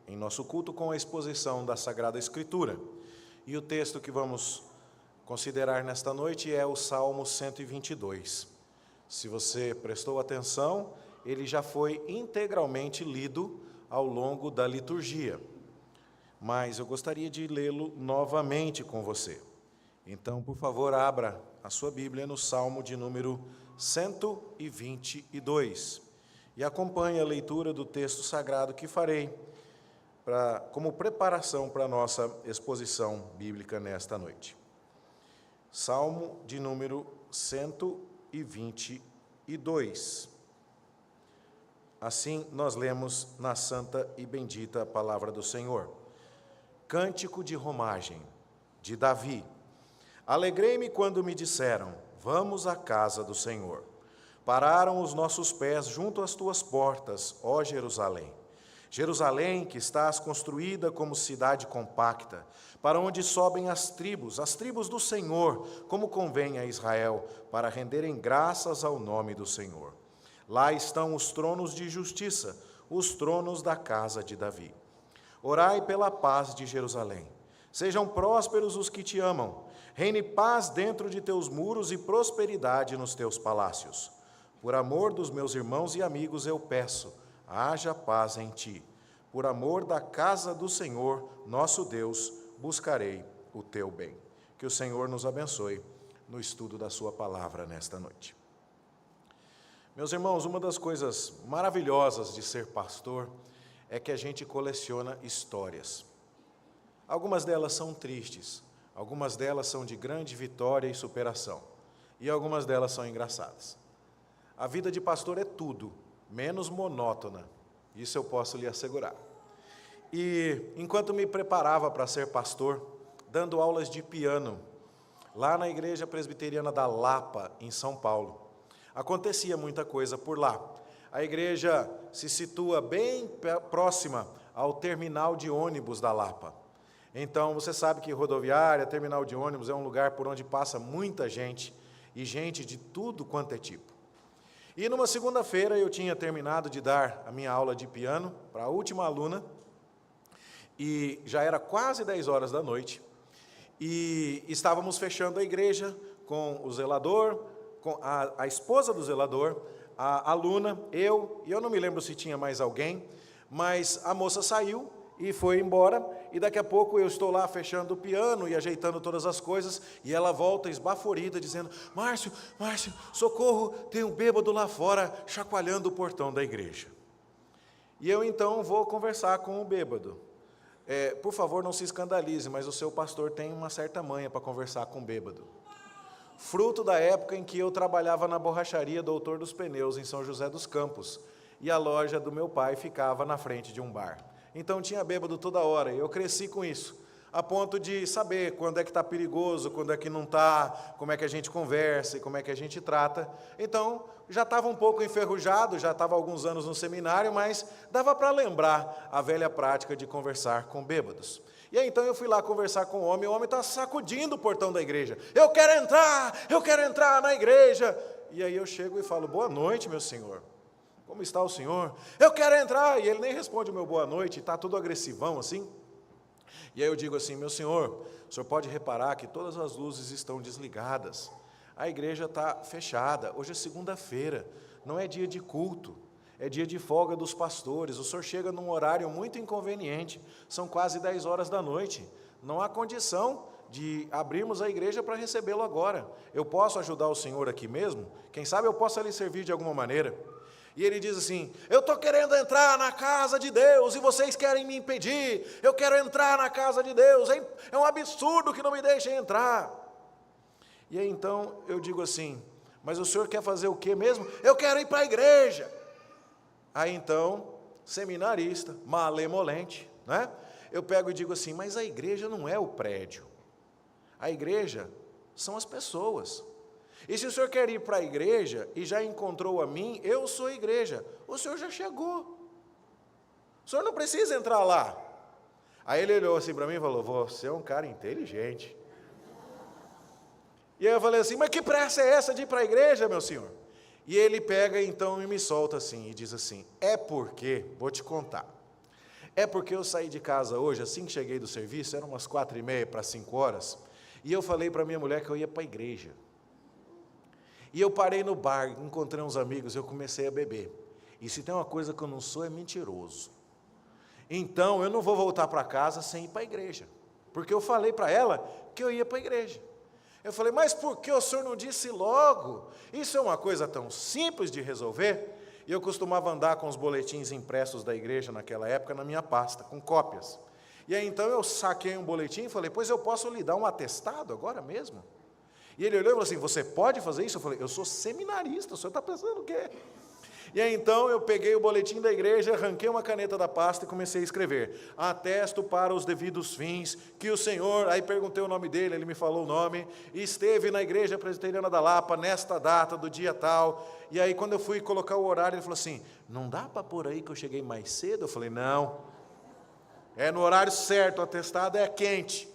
em nosso culto com a exposição da Sagrada Escritura. E o texto que vamos considerar nesta noite é o Salmo 122. Se você prestou atenção, ele já foi integralmente lido ao longo da liturgia, mas eu gostaria de lê-lo novamente com você. Então, por favor, abra a sua Bíblia no Salmo de número 122 e acompanhe a leitura do texto sagrado que farei como preparação para a nossa exposição bíblica nesta noite. Salmo de número 122. Assim nós lemos na santa e bendita palavra do Senhor. Cântico de romagem, de Davi. Alegrei-me quando me disseram, vamos à casa do Senhor. Pararam os nossos pés junto às tuas portas, ó Jerusalém. Jerusalém, que estás construída como cidade compacta, para onde sobem as tribos do Senhor, como convém a Israel, para renderem graças ao nome do Senhor. Lá estão os tronos de justiça, os tronos da casa de Davi. Orai pela paz de Jerusalém. Sejam prósperos os que te amam. Reine paz dentro de teus muros e prosperidade nos teus palácios. Por amor dos meus irmãos e amigos eu peço, haja paz em ti. Por amor da casa do Senhor, nosso Deus, buscarei o teu bem. Que o Senhor nos abençoe no estudo da sua palavra nesta noite. Meus irmãos, uma das coisas maravilhosas de ser pastor é que a gente coleciona histórias. Algumas delas são tristes, algumas delas são de grande vitória e superação, e algumas delas são engraçadas. A vida de pastor é tudo, menos monótona, isso eu posso lhe assegurar. E enquanto me preparava para ser pastor, dando aulas de piano, lá na Igreja Presbiteriana da Lapa, em São Paulo, acontecia muita coisa por lá. A igreja se situa bem próxima ao terminal de ônibus da Lapa. Então, você sabe que rodoviária, terminal de ônibus é um lugar por onde passa muita gente, e gente de tudo quanto é tipo. E numa segunda-feira eu tinha terminado de dar a minha aula de piano para a última aluna, e já era quase 10 horas da noite, e estávamos fechando a igreja com o zelador, com a esposa do zelador, a aluna, e eu não me lembro se tinha mais alguém, mas a moça saiu e foi embora, e daqui a pouco eu estou lá fechando o piano e ajeitando todas as coisas, e ela volta esbaforida, dizendo, Márcio, socorro, tem um bêbado lá fora, chacoalhando o portão da igreja. E eu então vou conversar com o bêbado. Por favor, não se escandalize, mas o seu pastor tem uma certa manha para conversar com o bêbado. Fruto da época em que eu trabalhava na borracharia Doutor dos Pneus, em São José dos Campos, e a loja do meu pai ficava na frente de um bar. Então tinha bêbado toda hora, e eu cresci com isso, a ponto de saber quando é que está perigoso, quando é que não está, como é que a gente conversa e como é que a gente trata. Então, já estava um pouco enferrujado, já estava há alguns anos no seminário, mas dava para lembrar a velha prática de conversar com bêbados. E aí então eu fui lá conversar com o homem está sacudindo o portão da igreja. Eu quero entrar na igreja. E aí eu chego e falo, boa noite, meu senhor. Como está o senhor? Eu quero entrar. E ele nem responde o meu boa noite, está tudo agressivão assim. E aí eu digo assim, meu senhor, o senhor pode reparar que todas as luzes estão desligadas. A igreja está fechada. Hoje é segunda-feira, não é dia de culto. É dia de folga dos pastores, o senhor chega num horário muito inconveniente, são quase 10 horas da noite, não há condição de abrirmos a igreja para recebê-lo agora. Eu posso ajudar o senhor aqui mesmo? Quem sabe eu possa lhe servir de alguma maneira? E ele diz assim, eu estou querendo entrar na casa de Deus e vocês querem me impedir, eu quero entrar na casa de Deus, é um absurdo que não me deixem entrar. E aí então eu digo assim, mas o senhor quer fazer o quê mesmo? Eu quero ir para a igreja. Aí então, seminarista, malemolente, né? Eu pego e digo assim, mas a igreja não é o prédio, a igreja são as pessoas. E se o senhor quer ir para a igreja e já encontrou a mim, eu sou a igreja, o senhor já chegou, o senhor não precisa entrar lá. Aí ele olhou assim para mim e falou, você é um cara inteligente. E aí eu falei assim, mas que pressa é essa de ir para a igreja, meu senhor? E ele pega então e me solta assim, e diz assim, é porque, vou te contar, É porque eu saí de casa hoje, assim que cheguei do serviço, eram umas 4h30 para 5 horas, e eu falei para minha mulher que eu ia para a igreja. E eu parei no bar, encontrei uns amigos, eu comecei a beber. E se tem uma coisa que eu não sou, é mentiroso. Então, eu não vou voltar para casa sem ir para a igreja. Porque eu falei para ela que eu ia para a igreja. Eu falei, mas por que o senhor não disse logo? Isso é uma coisa tão simples de resolver. E eu costumava andar com os boletins impressos da igreja naquela época na minha pasta, com cópias. E aí então eu saquei um boletim e falei, pois eu posso lhe dar um atestado agora mesmo? E ele olhou e falou assim, você pode fazer isso? Eu falei, eu sou seminarista, o senhor está pensando o quê? E aí então eu peguei o boletim da igreja, arranquei uma caneta da pasta e comecei a escrever. Atesto para os devidos fins que o senhor, aí perguntei o nome dele, ele me falou o nome, esteve na igreja presbiteriana da Lapa, nesta data, do dia tal. E aí quando eu fui colocar o horário, ele falou assim, não dá para pôr aí que eu cheguei mais cedo? Eu falei, não, é no horário certo, o atestado é quente,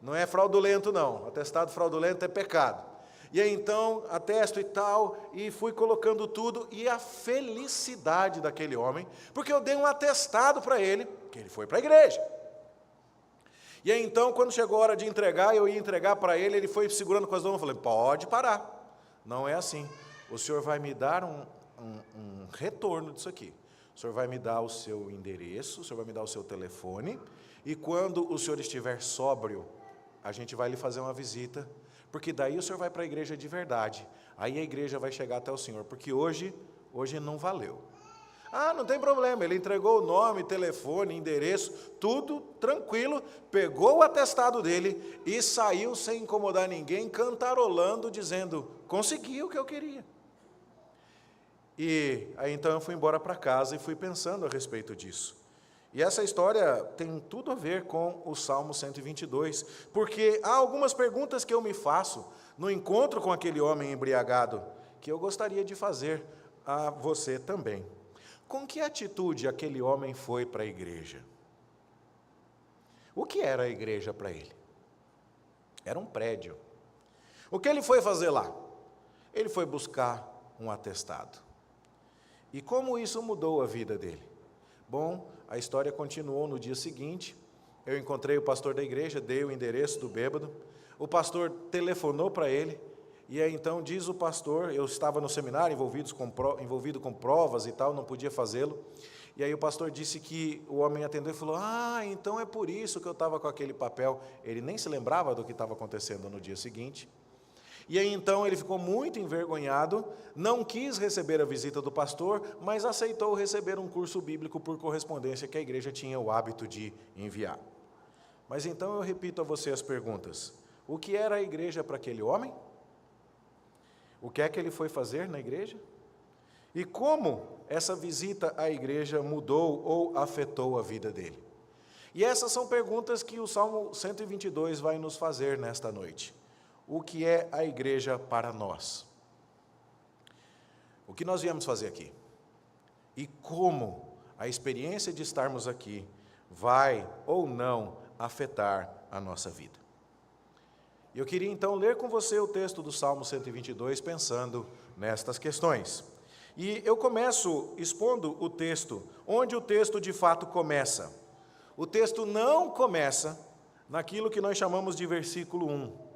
não é fraudulento não, atestado fraudulento é pecado. E aí então, atesto e tal, e fui colocando tudo, e a felicidade daquele homem, porque eu dei um atestado para ele, que ele foi para a igreja. E aí então, quando chegou a hora de entregar, eu ia entregar para ele, ele foi segurando com as mãos, eu falei, pode parar, não é assim, o senhor vai me dar um retorno disso aqui, o senhor vai me dar o seu endereço, o senhor vai me dar o seu telefone, e quando o senhor estiver sóbrio, a gente vai lhe fazer uma visita, porque daí o senhor vai para a igreja de verdade, aí a igreja vai chegar até o senhor, porque hoje não valeu. Ah, não tem problema, ele entregou o nome, telefone, endereço, tudo tranquilo, pegou o atestado dele e saiu sem incomodar ninguém, cantarolando, dizendo, consegui o que eu queria. E aí então eu fui embora para casa e fui pensando a respeito disso. E essa história tem tudo a ver com o Salmo 122, porque há algumas perguntas que eu me faço no encontro com aquele homem embriagado, que eu gostaria de fazer a você também. Com que atitude aquele homem foi para a igreja? O que era a igreja para ele? Era um prédio. O que ele foi fazer lá? Ele foi buscar um atestado. E como isso mudou a vida dele? Bom, a história continuou no dia seguinte, eu encontrei o pastor da igreja, dei o endereço do bêbado, o pastor telefonou para ele, e aí então diz o pastor, eu estava no seminário envolvido com provas e tal, não podia fazê-lo, e aí o pastor disse que o homem atendeu e falou, então é por isso que eu estava com aquele papel, ele nem se lembrava do que estava acontecendo no dia seguinte. E aí então ele ficou muito envergonhado, não quis receber a visita do pastor, mas aceitou receber um curso bíblico por correspondência que a igreja tinha o hábito de enviar. Mas então eu repito a você as perguntas. O que era a igreja para aquele homem? O que é que ele foi fazer na igreja? E como essa visita à igreja mudou ou afetou a vida dele? E essas são perguntas que o Salmo 122 vai nos fazer nesta noite. O que é a igreja para nós? O que nós viemos fazer aqui? E como a experiência de estarmos aqui vai ou não afetar a nossa vida? Eu queria então ler com você o texto do Salmo 122, pensando nestas questões. E eu começo expondo o texto, onde o texto de fato começa. O texto não começa naquilo que nós chamamos de versículo 1.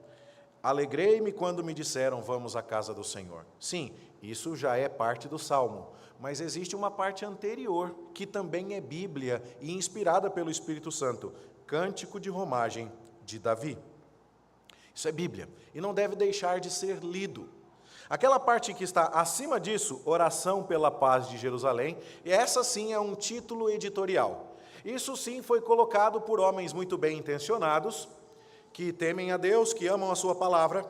Alegrei-me quando me disseram, vamos à casa do Senhor. Sim, isso já é parte do Salmo, mas existe uma parte anterior, que também é Bíblia e inspirada pelo Espírito Santo, Cântico de Romagem de Davi. Isso é Bíblia, e não deve deixar de ser lido. Aquela parte que está acima disso, Oração pela Paz de Jerusalém, essa sim é um título editorial. Isso sim foi colocado por homens muito bem intencionados, que temem a Deus, que amam a sua palavra,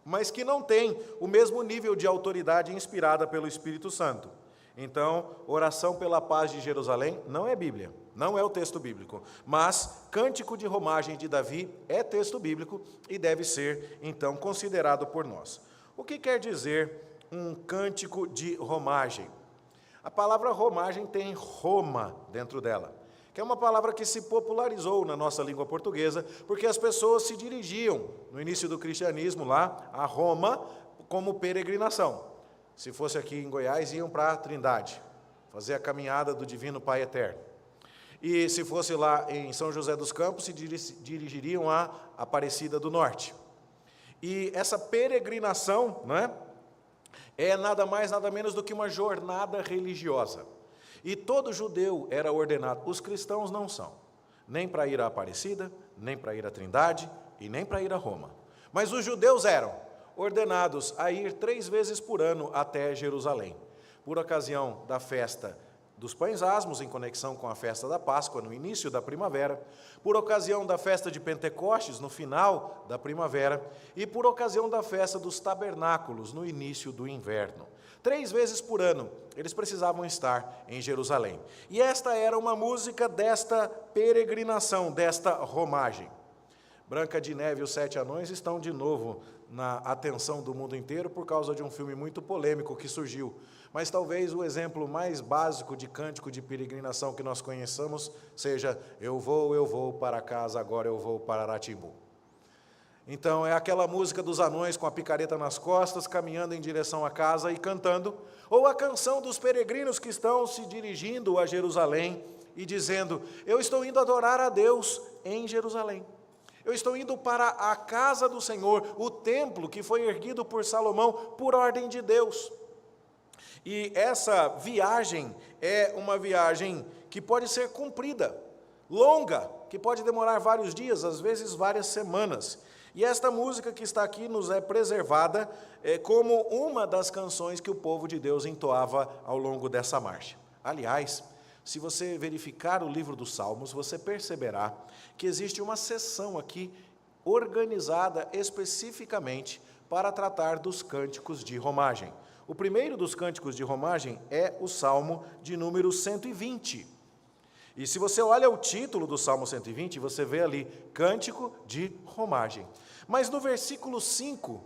mas que não têm o mesmo nível de autoridade inspirada pelo Espírito Santo. Então, Oração pela Paz de Jerusalém não é Bíblia, não é o texto bíblico, mas Cântico de Romagem de Davi é texto bíblico e deve ser, então, considerado por nós. O que quer dizer um cântico de romagem? A palavra romagem tem Roma dentro dela, que é uma palavra que se popularizou na nossa língua portuguesa, porque as pessoas se dirigiam, no início do cristianismo, lá a Roma, como peregrinação. Se fosse aqui em Goiás, iam para a Trindade, fazer a caminhada do Divino Pai Eterno. E se fosse lá em São José dos Campos, se dirigiriam à Aparecida do Norte. E essa peregrinação, não é? É nada mais, nada menos do que uma jornada religiosa. E todo judeu era ordenado, os cristãos não são, nem para ir à Aparecida, nem para ir à Trindade e nem para ir a Roma. Mas os judeus eram ordenados a ir 3 vezes por ano até Jerusalém, por ocasião da festa dos pães asmos, em conexão com a festa da Páscoa, no início da primavera, por ocasião da festa de Pentecostes, no final da primavera, e por ocasião da festa dos tabernáculos, no início do inverno. 3 vezes por ano, eles precisavam estar em Jerusalém. E esta era uma música desta peregrinação, desta romagem. Branca de Neve e os 7 Anões estão de novo na atenção do mundo inteiro por causa de um filme muito polêmico que surgiu. Mas talvez o exemplo mais básico de cântico de peregrinação que nós conheçamos seja eu vou para casa, agora eu vou para Aratimbu. Então é aquela música dos anões com a picareta nas costas, caminhando em direção à casa e cantando, ou a canção dos peregrinos que estão se dirigindo a Jerusalém e dizendo, eu estou indo adorar a Deus em Jerusalém. Eu estou indo para a casa do Senhor, o templo que foi erguido por Salomão por ordem de Deus. E essa viagem é uma viagem que pode ser cumprida, longa, que pode demorar vários dias, às vezes várias semanas. E esta música que está aqui nos é preservada como uma das canções que o povo de Deus entoava ao longo dessa marcha. Aliás, se você verificar o livro dos Salmos, você perceberá que existe uma seção aqui organizada especificamente para tratar dos cânticos de romagem. O primeiro dos cânticos de romagem é o Salmo de número 120. E se você olha o título do Salmo 120, você vê ali, Cântico de Romagem. Mas no versículo 5,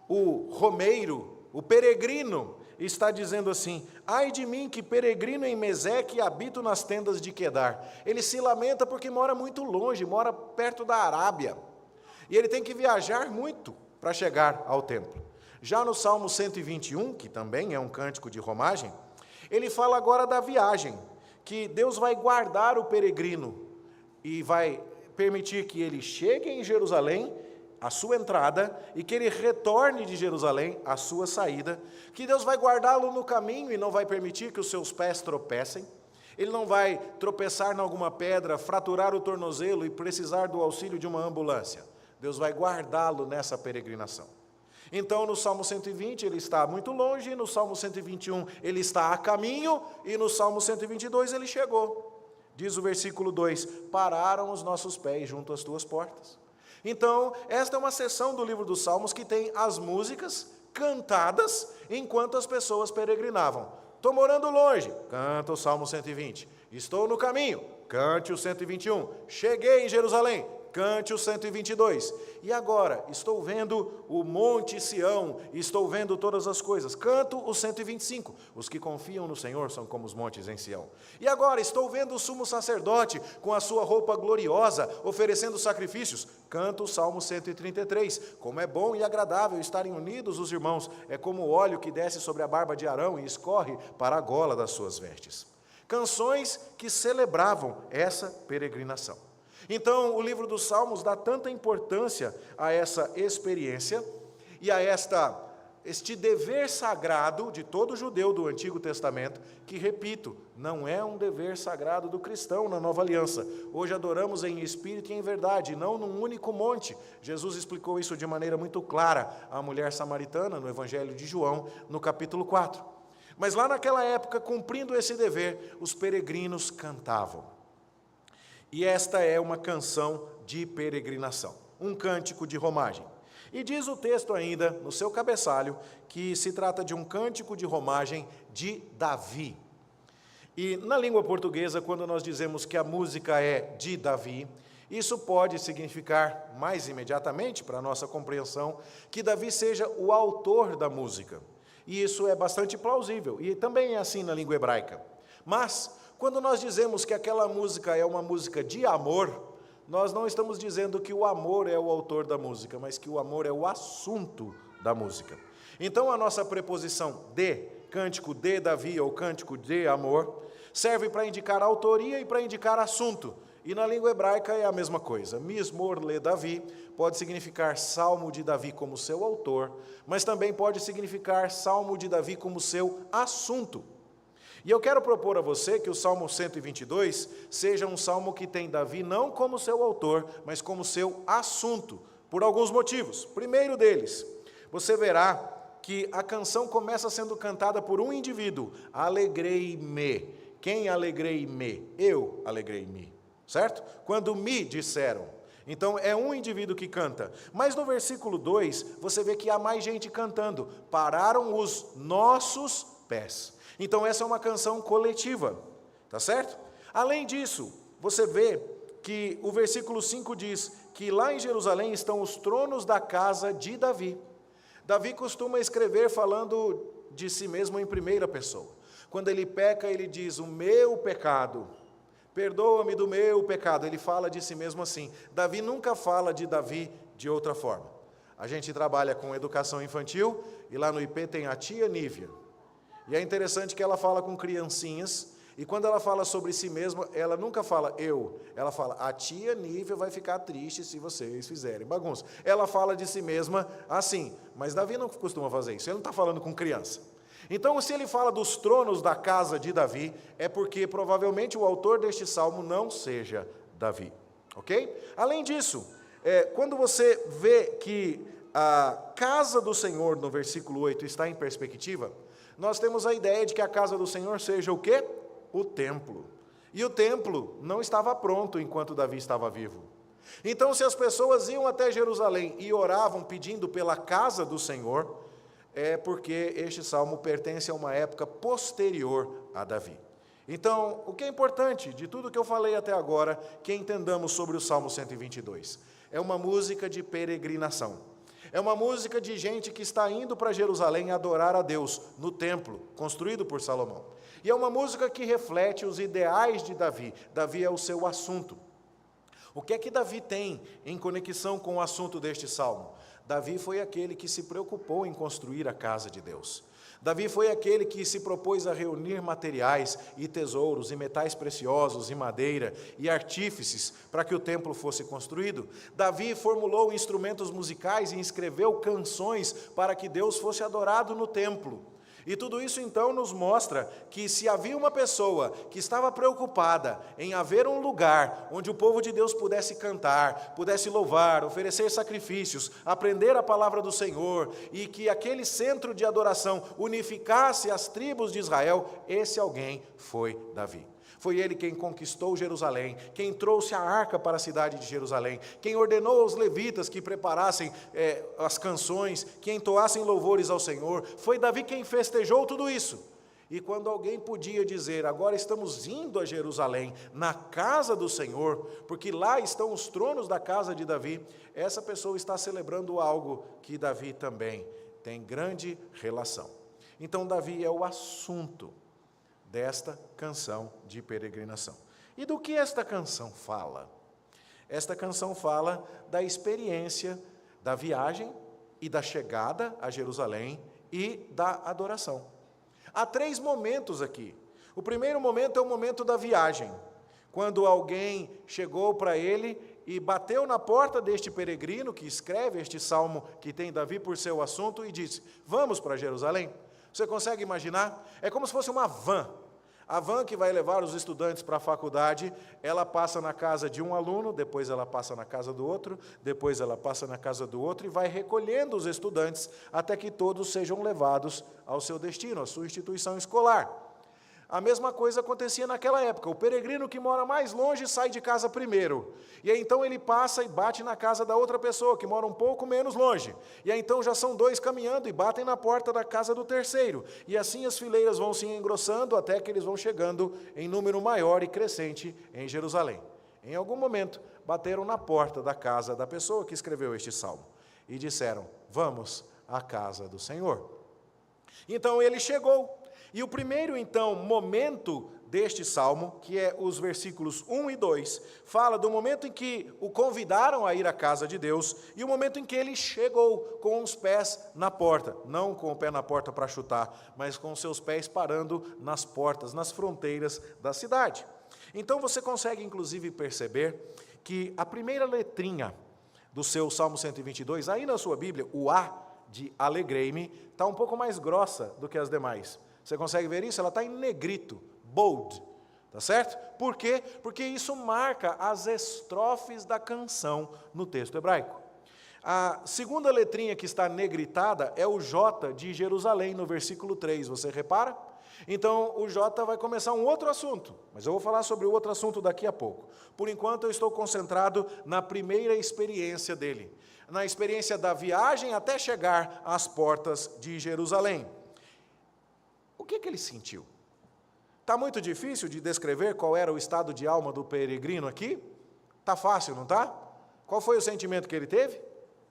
o romeiro, o peregrino, está dizendo assim, ai de mim que peregrino em Meseque e habito nas tendas de Quedar. Ele se lamenta porque mora muito longe, mora perto da Arábia. E ele tem que viajar muito para chegar ao templo. Já no Salmo 121, que também é um cântico de romagem, ele fala agora da viagem, que Deus vai guardar o peregrino e vai permitir que ele chegue em Jerusalém, a sua entrada, e que ele retorne de Jerusalém, a sua saída, que Deus vai guardá-lo no caminho e não vai permitir que os seus pés tropecem, ele não vai tropeçar em alguma pedra, fraturar o tornozelo e precisar do auxílio de uma ambulância. Deus vai guardá-lo nessa peregrinação. Então, no Salmo 120, ele está muito longe, no Salmo 121, ele está a caminho, e no Salmo 122, ele chegou. Diz o versículo 2, pararam os nossos pés junto às tuas portas. Então, esta é uma seção do livro dos Salmos que tem as músicas cantadas enquanto as pessoas peregrinavam. Estou morando longe, canta o Salmo 120. Estou no caminho, cante o 121. Cheguei em Jerusalém, cante o 122. E agora, estou vendo o Monte Sião, estou vendo todas as coisas. Canto o 125. Os que confiam no Senhor são como os montes em Sião. E agora, estou vendo o sumo sacerdote com a sua roupa gloriosa, oferecendo sacrifícios. Canto o Salmo 133. Como é bom e agradável estarem unidos os irmãos. É como o óleo que desce sobre a barba de Arão e escorre para a gola das suas vestes. Canções que celebravam essa peregrinação. Então, o livro dos Salmos dá tanta importância a essa experiência e a este dever sagrado de todo judeu do Antigo Testamento, que, repito, não é um dever sagrado do cristão na Nova Aliança. Hoje adoramos em espírito e em verdade, não num único monte. Jesus explicou isso de maneira muito clara à mulher samaritana no Evangelho de João, no capítulo 4. Mas lá naquela época, cumprindo esse dever, os peregrinos cantavam. E esta é uma canção de peregrinação, um cântico de romagem. E diz o texto ainda, no seu cabeçalho, que se trata de um cântico de romagem de Davi. E na língua portuguesa, quando nós dizemos que a música é de Davi, isso pode significar, mais imediatamente, para a nossa compreensão, que Davi seja o autor da música. E isso é bastante plausível, e também é assim na língua hebraica. Mas, quando nós dizemos que aquela música é uma música de amor, nós não estamos dizendo que o amor é o autor da música, mas que o amor é o assunto da música. Então, a nossa preposição de, cântico de Davi ou cântico de amor, Serve para indicar autoria e para indicar assunto. E na língua hebraica é a mesma coisa. Mismor le Davi pode significar Salmo de Davi como seu autor, mas também pode significar Salmo de Davi como seu assunto. E eu quero propor a você que o Salmo 122 seja um salmo que tem Davi não como seu autor, mas como seu assunto, por alguns motivos. Primeiro deles, você verá que a canção começa sendo cantada por um indivíduo. Alegrei-me. Quem alegrei-me? Eu alegrei-me. Certo? Quando me disseram. Então, é um indivíduo que canta. Mas no versículo 2, você vê que há mais gente cantando. Pararam os nossos pés. Então, essa é uma canção coletiva. Tá certo? Além disso, você vê que o versículo 5 diz que lá em Jerusalém estão os tronos da casa de Davi. Davi costuma escrever falando de si mesmo em primeira pessoa. Quando ele peca, ele diz, o meu pecado. Perdoa-me do meu pecado. Ele fala de si mesmo assim. Davi nunca fala de Davi de outra forma. A gente trabalha com educação infantil e lá no IP tem a tia Nívia. E é interessante que ela fala com criancinhas e quando ela fala sobre si mesma, ela nunca fala eu. Ela fala, a tia Nívia vai ficar triste se vocês fizerem bagunça. Ela fala de si mesma assim, mas Davi não costuma fazer isso. Ele não está falando com criança. Então, se ele fala dos tronos da casa de Davi, é porque provavelmente o autor deste salmo não seja Davi, ok? Além disso, quando você vê que a casa do Senhor, no versículo 8, está em perspectiva, nós temos a ideia de que a casa do Senhor seja o quê? O templo. E o templo não estava pronto enquanto Davi estava vivo. Então, se as pessoas iam até Jerusalém e oravam pedindo pela casa do Senhor, é porque este salmo pertence a uma época posterior a Davi. Então, o que é importante de tudo que eu falei até agora, que entendamos sobre o Salmo 122, é uma música de peregrinação. É uma música de gente que está indo para Jerusalém adorar a Deus no templo, construído por Salomão. E é uma música que reflete os ideais de Davi. Davi é o seu assunto. O que é que Davi tem em conexão com o assunto deste salmo? Davi foi aquele que se preocupou em construir a casa de Deus. Davi foi aquele que se propôs a reunir materiais e tesouros e metais preciosos e madeira e artífices para que o templo fosse construído. Davi formulou instrumentos musicais e escreveu canções para que Deus fosse adorado no templo. E tudo isso então nos mostra que se havia uma pessoa que estava preocupada em haver um lugar onde o povo de Deus pudesse cantar, pudesse louvar, oferecer sacrifícios, aprender a palavra do Senhor e que aquele centro de adoração unificasse as tribos de Israel, esse alguém foi Davi. Foi ele quem conquistou Jerusalém, quem trouxe a arca para a cidade de Jerusalém, quem ordenou aos levitas que preparassem as canções, que entoassem louvores ao Senhor. Foi Davi quem festejou tudo isso. E quando alguém podia dizer, agora estamos indo a Jerusalém, na casa do Senhor, porque lá estão os tronos da casa de Davi, essa pessoa está celebrando algo que Davi também tem grande relação. Então Davi é o assunto desta canção de peregrinação. E do que esta canção fala? Esta canção fala da experiência da viagem e da chegada a Jerusalém e da adoração. Há 3 momentos aqui. O primeiro momento é o momento da viagem, quando alguém chegou para ele e bateu na porta deste peregrino que escreve este salmo que tem Davi por seu assunto e disse, vamos para Jerusalém? Você consegue imaginar? É como se fosse uma van. A van que vai levar os estudantes para a faculdade, ela passa na casa de um aluno, depois ela passa na casa do outro, depois ela passa na casa do outro e vai recolhendo os estudantes até que todos sejam levados ao seu destino, à sua instituição escolar. A mesma coisa acontecia naquela época. O peregrino que mora mais longe sai de casa primeiro. E aí então ele passa e bate na casa da outra pessoa, que mora um pouco menos longe. E aí então já são 2 caminhando e batem na porta da casa do terceiro. E assim as fileiras vão se engrossando até que eles vão chegando em número maior e crescente em Jerusalém. Em algum momento, bateram na porta da casa da pessoa que escreveu este salmo. E disseram, vamos à casa do Senhor. Então ele chegou. E o primeiro, então, momento deste salmo, que é os versículos 1 e 2, fala do momento em que o convidaram a ir à casa de Deus e o momento em que ele chegou com os pés na porta, não com o pé na porta para chutar, mas com os seus pés parando nas portas, nas fronteiras da cidade. Então você consegue inclusive perceber que a primeira letrinha do seu Salmo 122, aí na sua Bíblia, o A de alegrei-me, está um pouco mais grossa do que as demais. Você consegue ver isso? Ela está em negrito, bold, tá certo? Por quê? Porque isso marca as estrofes da canção no texto hebraico. A segunda letrinha que está negritada é o J de Jerusalém, no versículo 3, você repara? Então, o J vai começar um outro assunto, mas eu vou falar sobre o outro assunto daqui a pouco. Por enquanto, eu estou concentrado na primeira experiência dele, na experiência da viagem até chegar às portas de Jerusalém. O que ele sentiu? Está muito difícil de descrever qual era o estado de alma do peregrino aqui? Está fácil, não está? Qual foi o sentimento que ele teve?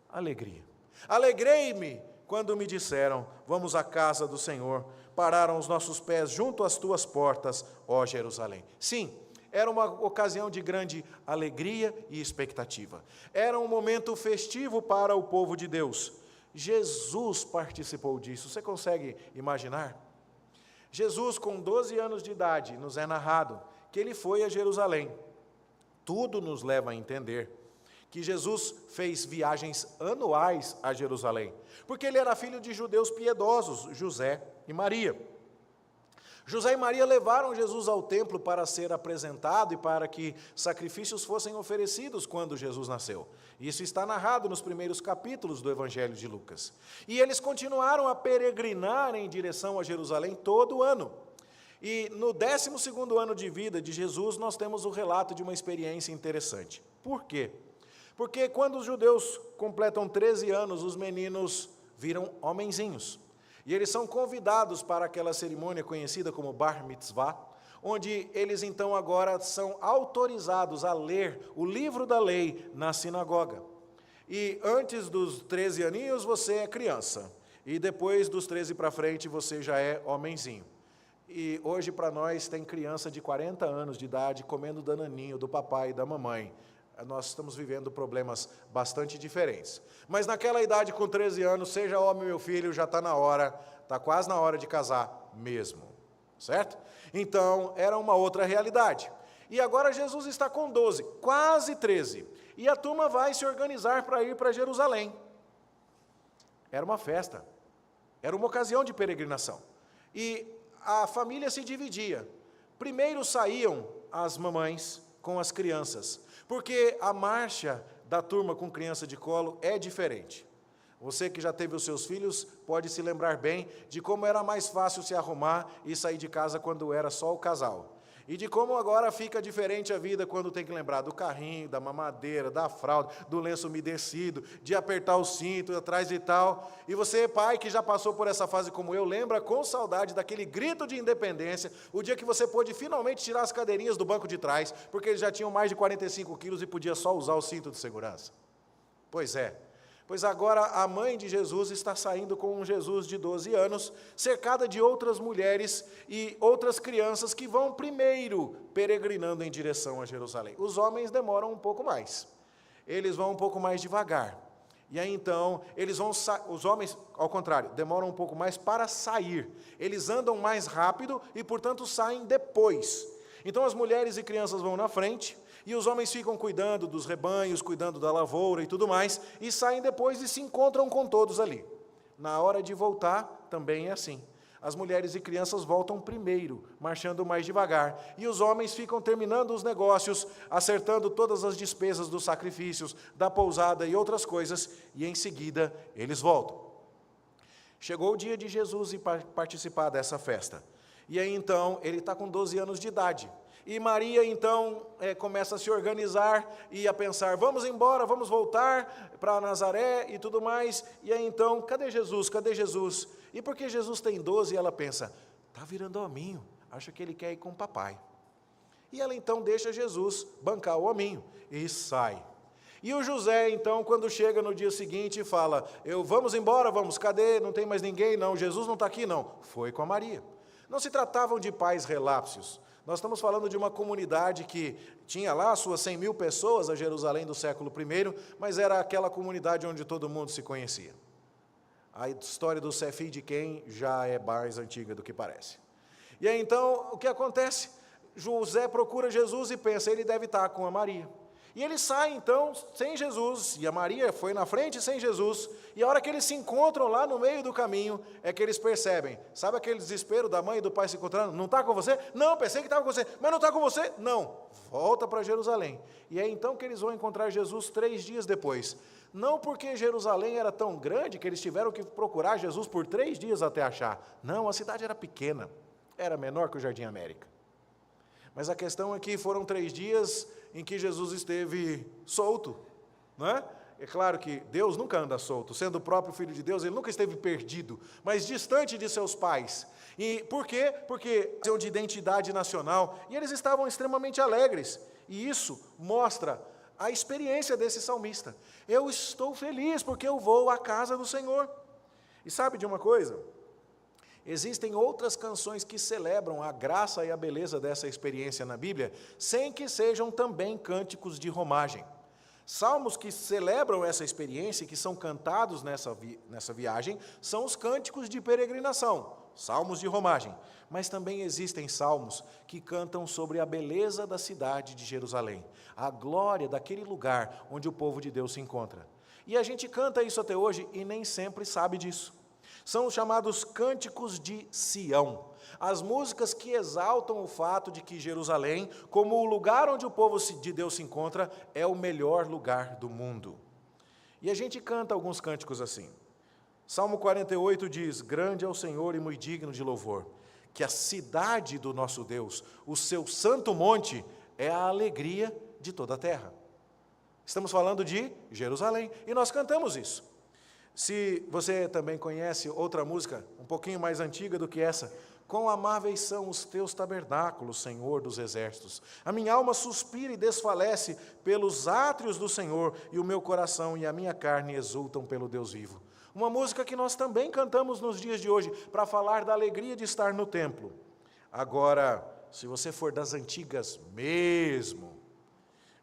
Alegria. Alegrei-me quando me disseram, vamos à casa do Senhor, pararam os nossos pés junto às tuas portas, ó Jerusalém. Sim, era uma ocasião de grande alegria e expectativa. Era um momento festivo para o povo de Deus. Jesus participou disso. Você consegue imaginar? Jesus, com 12 anos de idade, nos é narrado que ele foi a Jerusalém. Tudo nos leva a entender que Jesus fez viagens anuais a Jerusalém, porque ele era filho de judeus piedosos, José e Maria. José e Maria levaram Jesus ao templo para ser apresentado e para que sacrifícios fossem oferecidos quando Jesus nasceu. Isso está narrado nos primeiros capítulos do Evangelho de Lucas. E eles continuaram a peregrinar em direção a Jerusalém todo ano. E no 12º ano de vida de Jesus, nós temos o relato de uma experiência interessante. Por quê? Porque quando os judeus completam 13 anos, os meninos viram homenzinhos. E eles são convidados para aquela cerimônia conhecida como Bar Mitzvah, onde eles então agora são autorizados a ler o livro da lei na sinagoga. E antes dos 13 aninhos você é criança, e depois dos 13 para frente você já é homenzinho. E hoje para nós tem criança de 40 anos de idade comendo dananinho do papai e da mamãe. Nós estamos vivendo problemas bastante diferentes. Mas naquela idade, com 13 anos, seja homem meu filho, já está na hora, está quase na hora de casar mesmo, certo? Então, era uma outra realidade. E agora Jesus está com 12, quase 13, e a turma vai se organizar para ir para Jerusalém. Era uma festa, era uma ocasião de peregrinação. E a família se dividia. Primeiro saíam as mamães com as crianças, porque a marcha da turma com criança de colo é diferente. Você que já teve os seus filhos pode se lembrar bem de como era mais fácil se arrumar e sair de casa quando era só o casal. E de como agora fica diferente a vida quando tem que lembrar do carrinho, da mamadeira, da fralda, do lenço umedecido, de apertar o cinto atrás e tal. E você, pai, que já passou por essa fase como eu, lembra com saudade daquele grito de independência, o dia que você pôde finalmente tirar as cadeirinhas do banco de trás, porque eles já tinham mais de 45 quilos e podia só usar o cinto de segurança. Pois é. Pois agora a mãe de Jesus está saindo com um Jesus de 12 anos, cercada de outras mulheres e outras crianças que vão primeiro peregrinando em direção a Jerusalém. Os homens demoram um pouco mais, eles vão um pouco mais devagar. E aí então, os homens, ao contrário, demoram um pouco mais para sair. Eles andam mais rápido e, portanto, saem depois. Então as mulheres e crianças vão na frente, e os homens ficam cuidando dos rebanhos, cuidando da lavoura e tudo mais, e saem depois e se encontram com todos ali. Na hora de voltar, também é assim. As mulheres e crianças voltam primeiro, marchando mais devagar, e os homens ficam terminando os negócios, acertando todas as despesas dos sacrifícios, da pousada e outras coisas, e em seguida eles voltam. Chegou o dia de Jesus ir participar dessa festa. E aí então, ele está com 12 anos de idade. E Maria, então, começa a se organizar e a pensar, vamos embora, vamos voltar para Nazaré e tudo mais. E aí, então, cadê Jesus? Cadê Jesus? E porque Jesus tem 12, ela pensa, está virando hominho, acho que ele quer ir com o papai. E ela, então, deixa Jesus bancar o hominho e sai. E o José, então, quando chega no dia seguinte, fala, vamos embora, vamos, cadê? Não tem mais ninguém? Não, Jesus não está aqui, não. Foi com a Maria. Não se tratavam de pais relapsos. Nós estamos falando de uma comunidade que tinha lá suas 100 mil pessoas, a Jerusalém do século I, mas era aquela comunidade onde todo mundo se conhecia. A história do Cefim de Quem já é mais antiga do que parece. E aí então, o que acontece? José procura Jesus e pensa, ele deve estar com a Maria. E ele sai então sem Jesus, e a Maria foi na frente sem Jesus, e a hora que eles se encontram lá no meio do caminho, é que eles percebem, sabe aquele desespero da mãe e do pai se encontrando? Não está com você? Não, pensei que estava com você, mas não está com você? Não, volta para Jerusalém. E é então que eles vão encontrar Jesus 3 dias depois. Não porque Jerusalém era tão grande que eles tiveram que procurar Jesus por 3 dias até achar. Não, a cidade era pequena, era menor que o Jardim América. Mas a questão é que foram 3 dias em que Jesus esteve solto, não é? É claro que Deus nunca anda solto, sendo o próprio Filho de Deus, ele nunca esteve perdido, mas distante de seus pais. E por quê? Porque são de identidade nacional, e eles estavam extremamente alegres, e isso mostra a experiência desse salmista. Eu estou feliz porque eu vou à casa do Senhor. E sabe de uma coisa? Existem outras canções que celebram a graça e a beleza dessa experiência na Bíblia, sem que sejam também cânticos de romagem. Salmos que celebram essa experiência e que são cantados nessa viagem, são os cânticos de peregrinação, salmos de romagem. Mas também existem salmos que cantam sobre a beleza da cidade de Jerusalém, a glória daquele lugar onde o povo de Deus se encontra. E a gente canta isso até hoje e nem sempre sabe disso. São os chamados cânticos de Sião, as músicas que exaltam o fato de que Jerusalém, como o lugar onde o povo de Deus se encontra, é o melhor lugar do mundo. E a gente canta alguns cânticos assim. Salmo 48 diz, grande é o Senhor e muito digno de louvor, que a cidade do nosso Deus, o seu santo monte, é a alegria de toda a terra. Estamos falando de Jerusalém, e nós cantamos isso. Se você também conhece outra música, um pouquinho mais antiga do que essa, quão amáveis são os teus tabernáculos, Senhor dos exércitos. A minha alma suspira e desfalece pelos átrios do Senhor, e o meu coração e a minha carne exultam pelo Deus vivo. Uma música que nós também cantamos nos dias de hoje, para falar da alegria de estar no templo. Agora, se você for das antigas mesmo,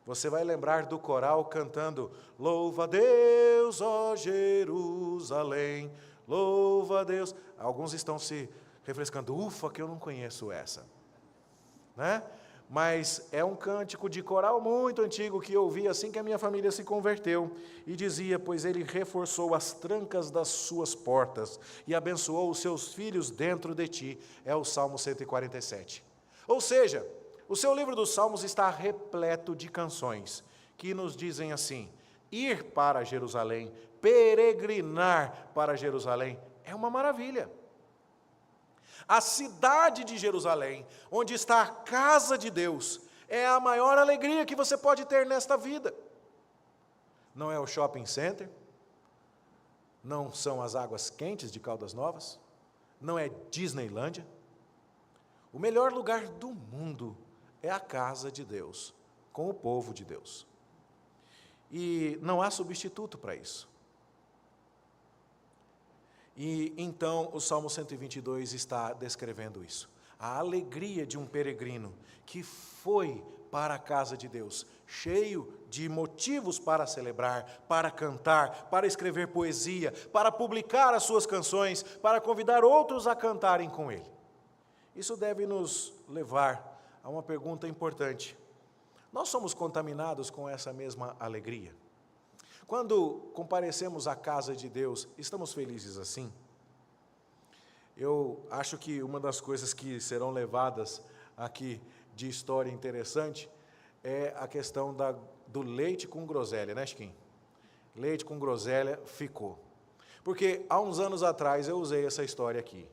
você vai lembrar do coral cantando, louva a Deus, ó Jerusalém, louva a Deus. Alguns estão se refrescando, ufa, que eu não conheço essa. Né? Mas é um cântico de coral muito antigo que eu ouvi assim que a minha família se converteu. E dizia, pois ele reforçou as trancas das suas portas e abençoou os seus filhos dentro de ti. É o Salmo 147. Ou seja, o seu livro dos Salmos está repleto de canções que nos dizem assim, ir para Jerusalém, peregrinar para Jerusalém, é uma maravilha. A cidade de Jerusalém, onde está a casa de Deus, é a maior alegria que você pode ter nesta vida. Não é o shopping center, não são as águas quentes de Caldas Novas, não é Disneylândia. O melhor lugar do mundo é a casa de Deus, com o povo de Deus. E não há substituto para isso. E então o Salmo 122 está descrevendo isso. A alegria de um peregrino que foi para a casa de Deus, cheio de motivos para celebrar, para cantar, para escrever poesia, para publicar as suas canções, para convidar outros a cantarem com ele. Isso deve nos levar a uma pergunta importante. Nós somos contaminados com essa mesma alegria? Quando comparecemos à casa de Deus, estamos felizes assim? Eu acho que uma das coisas que serão levadas aqui de história interessante é a questão do leite com groselha, né, Chiquinho? Leite com groselha ficou. Porque há uns anos atrás eu usei essa história aqui.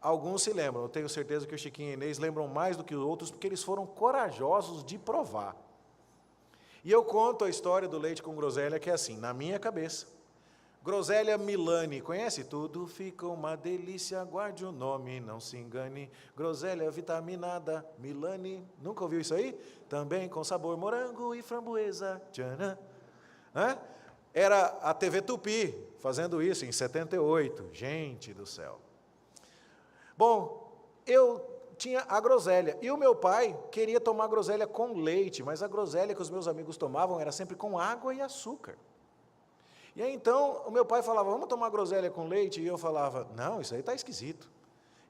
Alguns se lembram, eu tenho certeza que o Chiquinho e a Inês lembram mais do que os outros, porque eles foram corajosos de provar. E eu conto a história do leite com groselha, que é assim, na minha cabeça. Groselha Milani, conhece? Tudo fica uma delícia, guarde o nome, não se engane. Groselha vitaminada, Milani, nunca ouviu isso aí? Também com sabor morango e framboesa, tchanã. Era a TV Tupi fazendo isso em 78, gente do céu. Bom, eu tinha a groselha. E o meu pai queria tomar groselha com leite, mas a groselha que os meus amigos tomavam era sempre com água e açúcar. E aí então o meu pai falava, vamos tomar groselha com leite? E eu falava, não, isso aí está esquisito.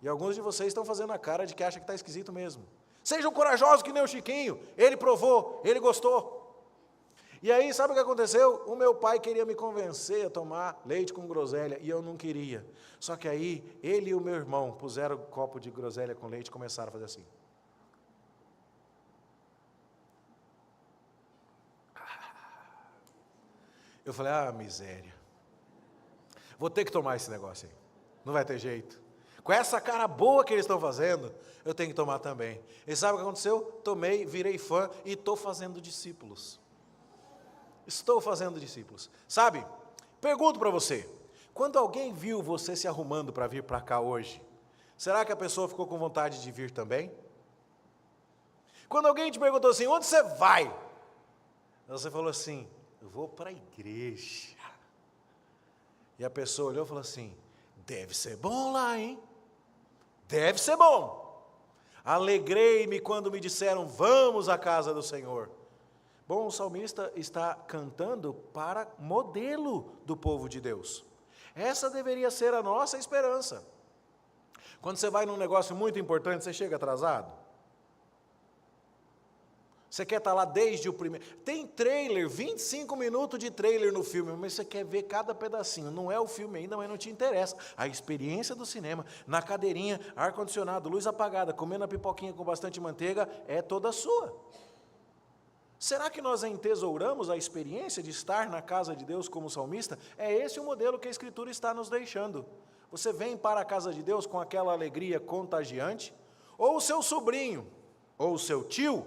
E alguns de vocês estão fazendo a cara de que acham que está esquisito mesmo. Sejam corajosos que nem o Chiquinho, ele provou, ele gostou. E aí, sabe o que aconteceu? O meu pai queria me convencer a tomar leite com groselha, e eu não queria. Só que aí, ele e o meu irmão puseram um copo de groselha com leite e começaram a fazer assim. Eu falei, miséria. Vou ter que tomar esse negócio aí. Não vai ter jeito. Com essa cara boa que eles estão fazendo, eu tenho que tomar também. E sabe o que aconteceu? Tomei, virei fã e estou fazendo discípulos. Estou fazendo discípulos. Sabe, pergunto para você, quando alguém viu você se arrumando para vir para cá hoje, será que a pessoa ficou com vontade de vir também? Quando alguém te perguntou assim, onde você vai? Você falou assim, eu vou para a igreja. E a pessoa olhou e falou assim, deve ser bom lá, hein? Deve ser bom. Alegrei-me quando me disseram, vamos à casa do Senhor. Bom, o salmista está cantando para modelo do povo de Deus. Essa deveria ser a nossa esperança. Quando você vai num negócio muito importante, você chega atrasado? Você quer estar lá desde o primeiro... Tem trailer, 25 minutos de trailer no filme, mas você quer ver cada pedacinho. Não é o filme ainda, mas não te interessa. A experiência do cinema, na cadeirinha, ar-condicionado, luz apagada, comendo a pipoquinha com bastante manteiga, é toda sua. Será que nós entesouramos a experiência de estar na casa de Deus como salmista? É esse o modelo que a Escritura está nos deixando. Você vem para a casa de Deus com aquela alegria contagiante? Ou o seu sobrinho, ou o seu tio,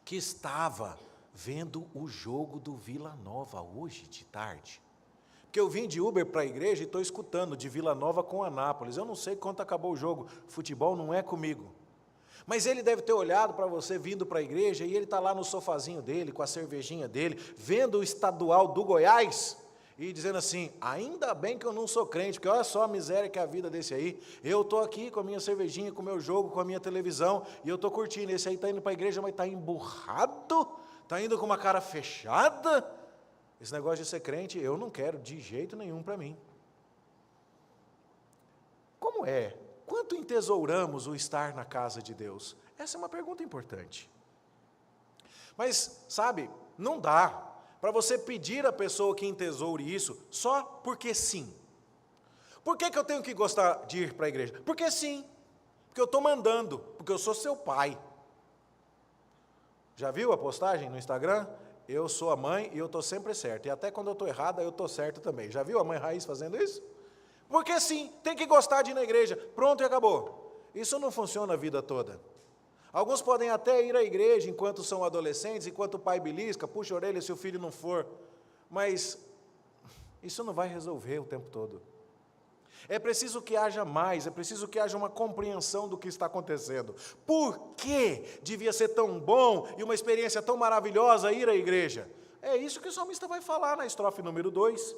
que estava vendo o jogo do Vila Nova hoje de tarde? Porque eu vim de Uber para a igreja e estou escutando de Vila Nova com Anápolis. Eu não sei quanto acabou o jogo, futebol não é comigo. Mas ele deve ter olhado para você vindo para a igreja e ele está lá no sofazinho dele, com a cervejinha dele, vendo o estadual do Goiás e dizendo assim, ainda bem que eu não sou crente, porque olha só a miséria que é a vida desse aí. Eu estou aqui com a minha cervejinha, com o meu jogo, com a minha televisão e eu estou curtindo. Esse aí está indo para a igreja, mas está emburrado, está indo com uma cara fechada. Esse negócio de ser crente eu não quero de jeito nenhum para mim. Como é? Quanto entesouramos o estar na casa de Deus? Essa é uma pergunta importante. Mas, sabe, não dá para você pedir à pessoa que entesoure isso só porque sim. Por que eu tenho que gostar de ir para a igreja? Porque sim, porque eu estou mandando, porque eu sou seu pai. Já viu a postagem no Instagram? Eu sou a mãe e eu estou sempre certo. E até quando eu estou errada, eu estou certo também. Já viu a mãe raiz fazendo isso? Porque sim, tem que gostar de ir na igreja, pronto e acabou. Isso não funciona a vida toda. Alguns podem até ir à igreja enquanto são adolescentes, enquanto o pai belisca, puxa a orelha se o filho não for, mas isso não vai resolver o tempo todo. É preciso que haja mais, é preciso que haja uma compreensão do que está acontecendo. Por que devia ser tão bom e uma experiência tão maravilhosa ir à igreja? É isso que o salmista vai falar na estrofe número 2.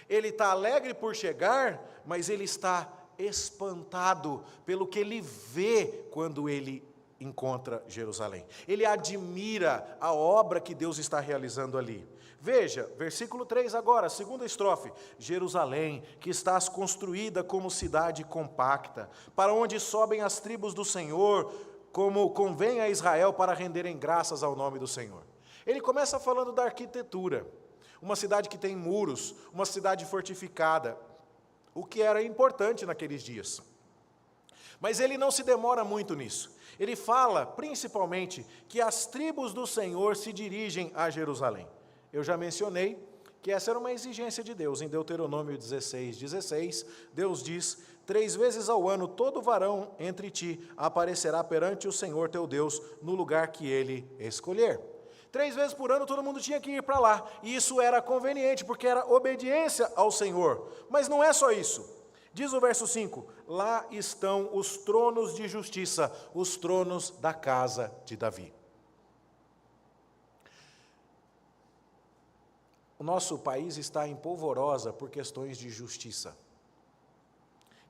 Ele está alegre por chegar, mas ele está espantado pelo que ele vê quando ele encontra Jerusalém. Ele admira a obra que Deus está realizando ali. Veja, versículo 3 agora, segunda estrofe. Jerusalém, que estás construída como cidade compacta, para onde sobem as tribos do Senhor, como convém a Israel para renderem graças ao nome do Senhor. Ele começa falando da arquitetura. Uma cidade que tem muros, uma cidade fortificada, o que era importante naqueles dias. Mas ele não se demora muito nisso. Ele fala, principalmente, que as tribos do Senhor se dirigem a Jerusalém. Eu já mencionei que essa era uma exigência de Deus. Em Deuteronômio 16:16, Deus diz, 3 vezes ao ano todo varão entre ti aparecerá perante o Senhor teu Deus no lugar que ele escolher. 3 vezes por ano todo mundo tinha que ir para lá, e isso era conveniente, porque era obediência ao Senhor. Mas não é só isso. Diz o verso 5, lá estão os tronos de justiça, os tronos da casa de Davi. O nosso país está em polvorosa por questões de justiça,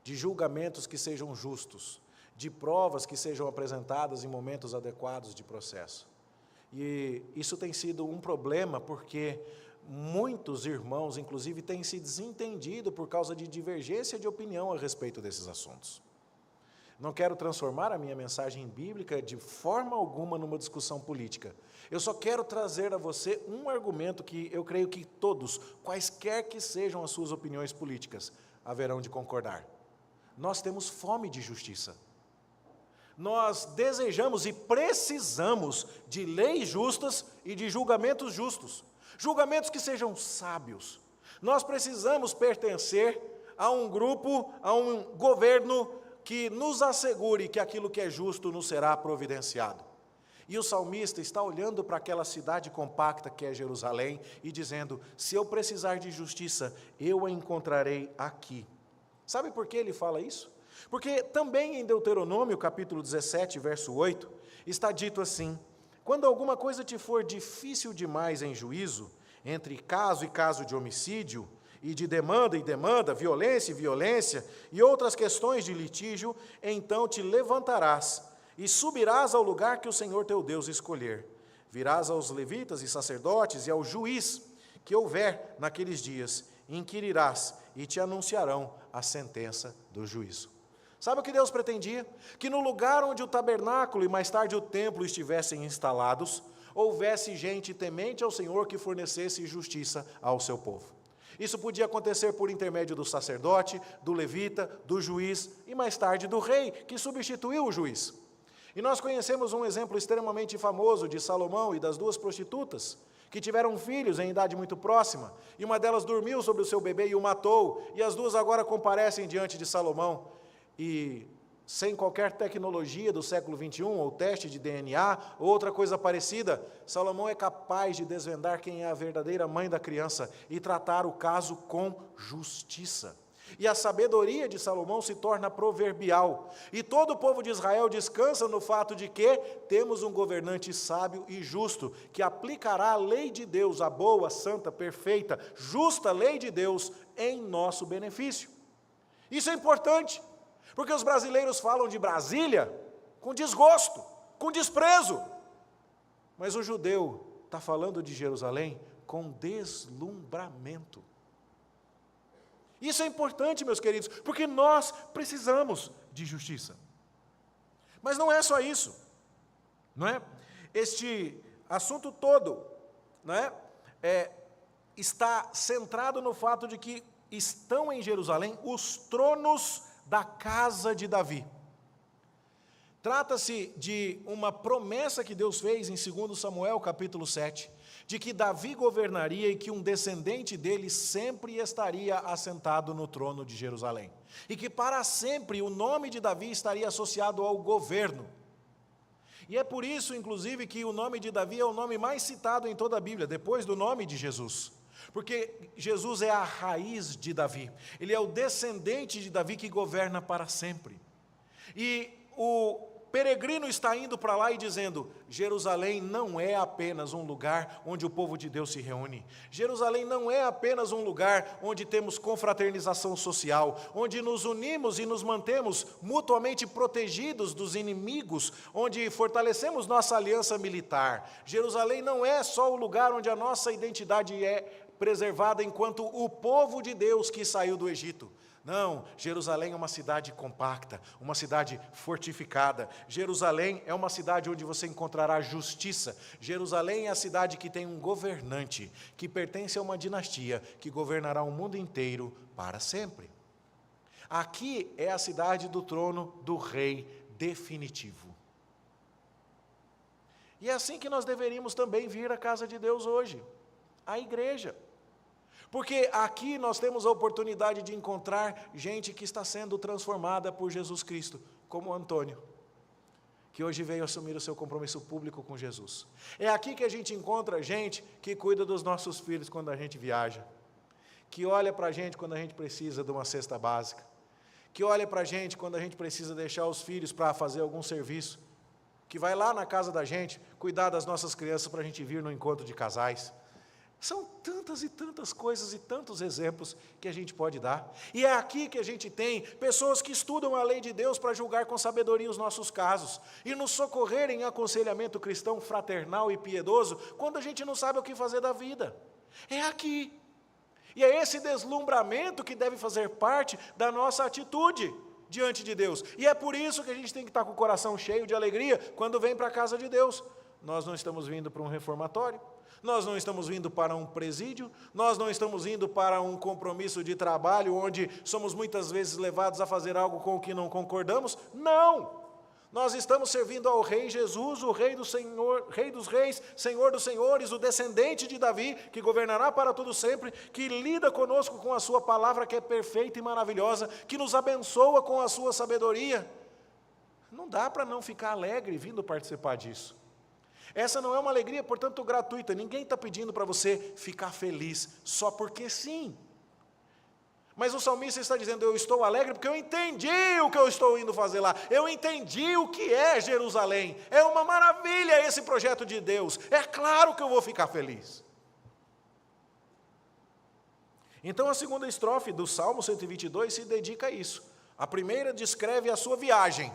de julgamentos que sejam justos, de provas que sejam apresentadas em momentos adequados de processo. E isso tem sido um problema porque muitos irmãos, inclusive, têm se desentendido por causa de divergência de opinião a respeito desses assuntos. Não quero transformar a minha mensagem bíblica de forma alguma numa discussão política. Eu só quero trazer a você um argumento que eu creio que todos, quaisquer que sejam as suas opiniões políticas, haverão de concordar. Nós temos fome de justiça. Nós desejamos e precisamos de leis justas e de julgamentos justos. Julgamentos que sejam sábios. Nós precisamos pertencer a um grupo, a um governo que nos assegure que aquilo que é justo nos será providenciado. E o salmista está olhando para aquela cidade compacta que é Jerusalém e dizendo, se eu precisar de justiça, eu a encontrarei aqui. Sabe por que ele fala isso? Porque também em Deuteronômio, capítulo 17, verso 8, está dito assim, quando alguma coisa te for difícil demais em juízo, entre caso e caso de homicídio, e de demanda e demanda, violência e violência, e outras questões de litígio, então te levantarás e subirás ao lugar que o Senhor teu Deus escolher. Virás aos levitas e sacerdotes e ao juiz que houver naqueles dias, inquirirás e te anunciarão a sentença do juízo. Sabe o que Deus pretendia? Que no lugar onde o tabernáculo e mais tarde o templo estivessem instalados, houvesse gente temente ao Senhor que fornecesse justiça ao seu povo. Isso podia acontecer por intermédio do sacerdote, do levita, do juiz e mais tarde do rei, que substituiu o juiz. E nós conhecemos um exemplo extremamente famoso de Salomão e das duas prostitutas, que tiveram filhos em idade muito próxima, e uma delas dormiu sobre o seu bebê e o matou, e as duas agora comparecem diante de Salomão. E sem qualquer tecnologia do século 21, ou teste de DNA, ou outra coisa parecida, Salomão é capaz de desvendar quem é a verdadeira mãe da criança e tratar o caso com justiça. E a sabedoria de Salomão se torna proverbial. E todo o povo de Israel descansa no fato de que temos um governante sábio e justo, que aplicará a lei de Deus, a boa, santa, perfeita, justa lei de Deus, em nosso benefício. Isso é importante. Porque os brasileiros falam de Brasília com desgosto, com desprezo. Mas o judeu está falando de Jerusalém com deslumbramento. Isso é importante, meus queridos, porque nós precisamos de justiça. Mas não é só isso, não é? Este assunto todo, não é? Está centrado no fato de que estão em Jerusalém os tronos da casa de Davi. Trata-se de uma promessa que Deus fez em 2 Samuel, capítulo 7, de que Davi governaria e que um descendente dele sempre estaria assentado no trono de Jerusalém. E que para sempre o nome de Davi estaria associado ao governo. E é por isso, inclusive, que o nome de Davi é o nome mais citado em toda a Bíblia, depois do nome de Jesus. Porque Jesus é a raiz de Davi, ele é o descendente de Davi que governa para sempre. E o peregrino está indo para lá e dizendo, Jerusalém não é apenas um lugar onde o povo de Deus se reúne. Jerusalém não é apenas um lugar onde temos confraternização social, onde nos unimos e nos mantemos mutuamente protegidos dos inimigos, onde fortalecemos nossa aliança militar. Jerusalém não é só o lugar onde a nossa identidade é preservada enquanto o povo de Deus que saiu do Egito. Não, Jerusalém é uma cidade compacta, uma cidade fortificada. Jerusalém é uma cidade onde você encontrará justiça. Jerusalém é a cidade que tem um governante, que pertence a uma dinastia, que governará o mundo inteiro para sempre. Aqui é a cidade do trono do rei definitivo. E é assim que nós deveríamos também vir à casa de Deus hoje, à igreja. Porque aqui nós temos a oportunidade de encontrar gente que está sendo transformada por Jesus Cristo, como Antônio, que hoje veio assumir o seu compromisso público com Jesus. É aqui que a gente encontra gente que cuida dos nossos filhos quando a gente viaja, que olha para a gente quando a gente precisa de uma cesta básica, que olha para a gente quando a gente precisa deixar os filhos para fazer algum serviço, que vai lá na casa da gente cuidar das nossas crianças para a gente vir no encontro de casais. São tantas e tantas coisas e tantos exemplos que a gente pode dar. E é aqui que a gente tem pessoas que estudam a lei de Deus para julgar com sabedoria os nossos casos e nos socorrer em aconselhamento cristão fraternal e piedoso quando a gente não sabe o que fazer da vida. É aqui. E é esse deslumbramento que deve fazer parte da nossa atitude diante de Deus. E é por isso que a gente tem que estar com o coração cheio de alegria quando vem para a casa de Deus. Nós não estamos vindo para um reformatório. Nós não estamos vindo para um presídio, nós não estamos indo para um compromisso de trabalho onde somos muitas vezes levados a fazer algo com o que não concordamos. Não! Nós estamos servindo ao Rei Jesus, o Rei do Senhor, Rei dos Reis, Senhor dos Senhores, o descendente de Davi, que governará para todo sempre, que lida conosco com a sua palavra que é perfeita e maravilhosa, que nos abençoa com a sua sabedoria. Não dá para não ficar alegre vindo participar disso. Essa não é uma alegria, portanto, gratuita. Ninguém está pedindo para você ficar feliz só porque sim. Mas o salmista está dizendo, eu estou alegre porque eu entendi o que eu estou indo fazer lá. Eu entendi o que é Jerusalém. É uma maravilha esse projeto de Deus. É claro que eu vou ficar feliz. Então a segunda estrofe do Salmo 122 se dedica a isso. A primeira descreve a sua viagem,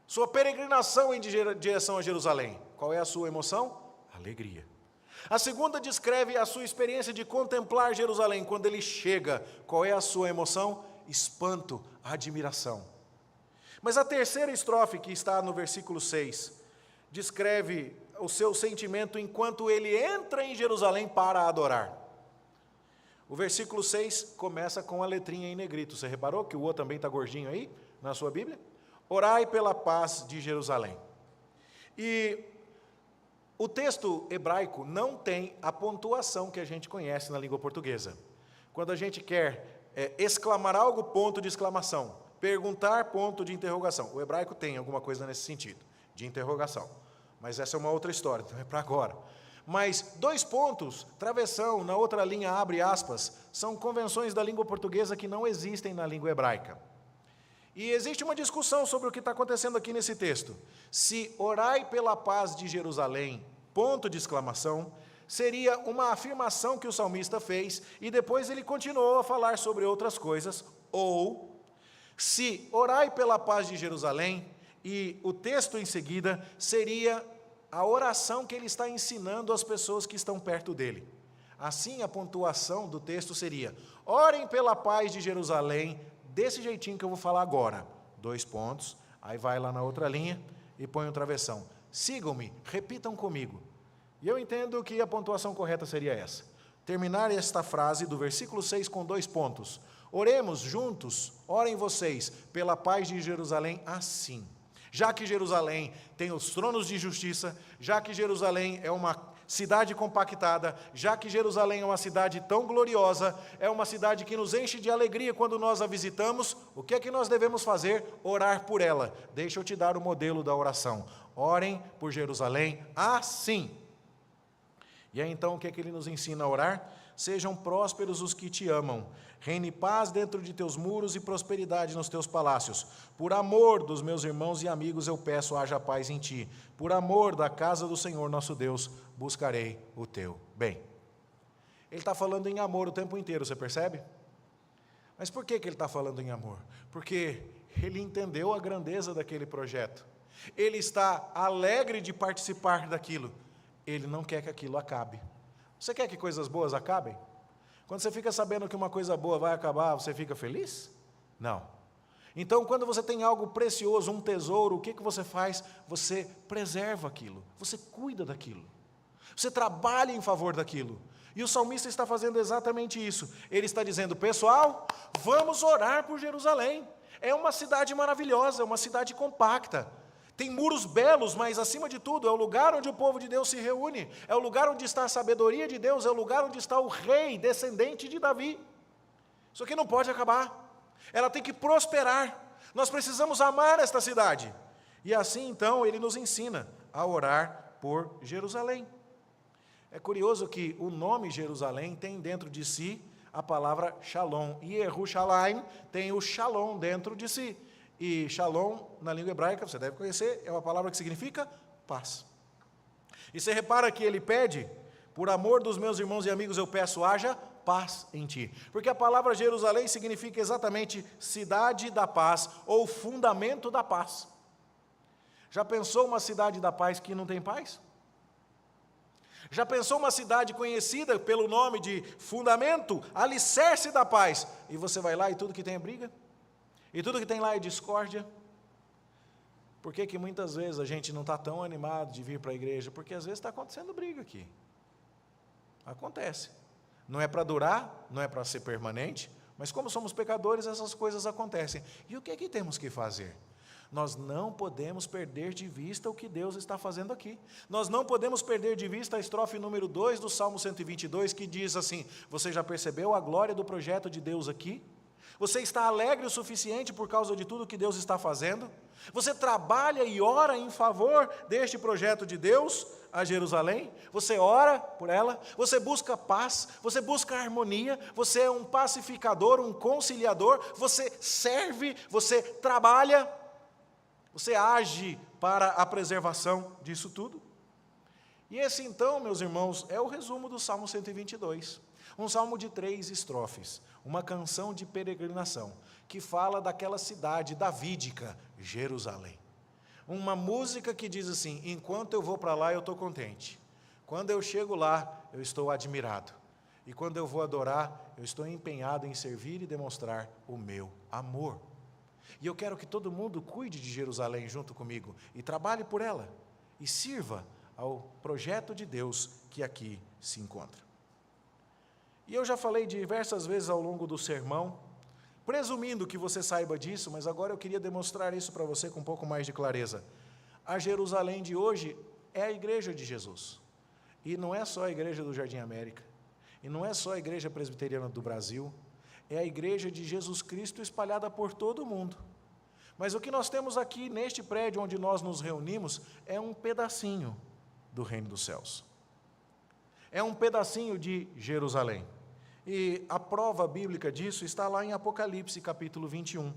sua peregrinação em direção a Jerusalém. Qual é a sua emoção? Alegria. A segunda descreve a sua experiência de contemplar Jerusalém. Quando ele chega, qual é a sua emoção? Espanto, admiração. Mas a terceira estrofe, que está no versículo 6, descreve o seu sentimento enquanto ele entra em Jerusalém para adorar. O versículo 6 começa com a letrinha em negrito. Você reparou que o O também está gordinho aí, na sua Bíblia? Orai pela paz de Jerusalém. E o texto hebraico não tem a pontuação que a gente conhece na língua portuguesa. Quando a gente quer exclamar algo, ponto de exclamação. Perguntar, ponto de interrogação. O hebraico tem alguma coisa nesse sentido, de interrogação. Mas essa é uma outra história, não é para agora. Mas 2 pontos, travessão, na outra linha abre aspas, são convenções da língua portuguesa que não existem na língua hebraica. E existe uma discussão sobre o que está acontecendo aqui nesse texto. Se orai pela paz de Jerusalém, ponto de exclamação, seria uma afirmação que o salmista fez e depois ele continuou a falar sobre outras coisas, ou se orai pela paz de Jerusalém, e o texto em seguida seria a oração que ele está ensinando às pessoas que estão perto dele. Assim, a pontuação do texto seria, orem pela paz de Jerusalém, desse jeitinho que eu vou falar agora. 2 pontos, aí vai lá na outra linha e põe um travessão. Sigam-me, repitam comigo. E eu entendo que a pontuação correta seria essa. Terminar esta frase do versículo 6 com 2 pontos. Oremos juntos, orem vocês, pela paz de Jerusalém assim. Já que Jerusalém tem os tronos de justiça, já que Jerusalém é uma cidade compactada, já que Jerusalém é uma cidade tão gloriosa, é uma cidade que nos enche de alegria quando nós a visitamos, o que é que nós devemos fazer? Orar por ela. Deixa eu te dar o modelo da oração. Orem por Jerusalém assim. E aí então o que é que ele nos ensina a orar? Sejam prósperos os que te amam, reine paz dentro de teus muros e prosperidade nos teus palácios. Por amor dos meus irmãos e amigos eu peço, haja paz em ti. Por amor da casa do Senhor nosso Deus, buscarei o teu bem. Ele está falando em amor o tempo inteiro, você percebe? Mas por que ele está falando em amor? Porque ele entendeu a grandeza daquele projeto. Ele está alegre de participar daquilo. Ele não quer que aquilo acabe. Você quer que coisas boas acabem? Quando você fica sabendo que uma coisa boa vai acabar, você fica feliz? Não. Então, quando você tem algo precioso, um tesouro, o que você faz? Você preserva aquilo, você cuida daquilo. Você trabalha em favor daquilo. E o salmista está fazendo exatamente isso. Ele está dizendo, pessoal, vamos orar por Jerusalém. É uma cidade maravilhosa, é uma cidade compacta. Tem muros belos, mas acima de tudo, é o lugar onde o povo de Deus se reúne. É o lugar onde está a sabedoria de Deus, é o lugar onde está o rei, descendente de Davi. Isso aqui não pode acabar. Ela tem que prosperar. Nós precisamos amar esta cidade. E assim, então, ele nos ensina a orar por Jerusalém. É curioso que o nome Jerusalém tem dentro de si a palavra Shalom. E Yerushalayim tem o Shalom dentro de si. E Shalom, na língua hebraica, você deve conhecer, é uma palavra que significa paz. E você repara que ele pede Por amor dos meus irmãos e amigos, eu peço, haja paz em ti. Porque a palavra Jerusalém significa exatamente cidade da paz, ou fundamento da paz. Já pensou uma cidade da paz que não tem paz? Já pensou uma cidade conhecida pelo nome de fundamento, alicerce da paz, e você vai lá e tudo que tem é briga? E tudo que tem lá é discórdia? Por que muitas vezes a gente não está tão animado de vir para a igreja? Porque às vezes está acontecendo briga aqui. Acontece. Não é para durar, não é para ser permanente, mas como somos pecadores, essas coisas acontecem. E o que temos que fazer? Nós não podemos perder de vista o que Deus está fazendo aqui. Nós não podemos perder de vista a estrofe número 2 do Salmo 122, que diz assim: você já percebeu a glória do projeto de Deus aqui? Você está alegre o suficiente por causa de tudo que Deus está fazendo? Você trabalha e ora em favor deste projeto de Deus a Jerusalém? Você ora por ela? Você busca paz? Você busca harmonia? Você é um pacificador, um conciliador? Você serve? Você trabalha? Você age para a preservação disso tudo? E esse então, meus irmãos, é o resumo do Salmo 122. Um salmo de 3 estrofes, uma canção de peregrinação, que fala daquela cidade davídica, Jerusalém. Uma música que diz assim: enquanto eu vou para lá eu estou contente. Quando eu chego lá, eu estou admirado. E quando eu vou adorar, eu estou empenhado em servir e demonstrar o meu amor. E eu quero que todo mundo cuide de Jerusalém junto comigo e trabalhe por ela e sirva ao projeto de Deus que aqui se encontra. E eu já falei diversas vezes ao longo do sermão, presumindo que você saiba disso, mas agora eu queria demonstrar isso para você com um pouco mais de clareza. A Jerusalém de hoje é a igreja de Jesus. E não é só a igreja do Jardim América, e não é só a igreja presbiteriana do Brasil, é a igreja de Jesus Cristo espalhada por todo o mundo. Mas o que nós temos aqui neste prédio onde nós nos reunimos é um pedacinho do reino dos céus. É um pedacinho de Jerusalém. E a prova bíblica disso está lá em Apocalipse, capítulo 21.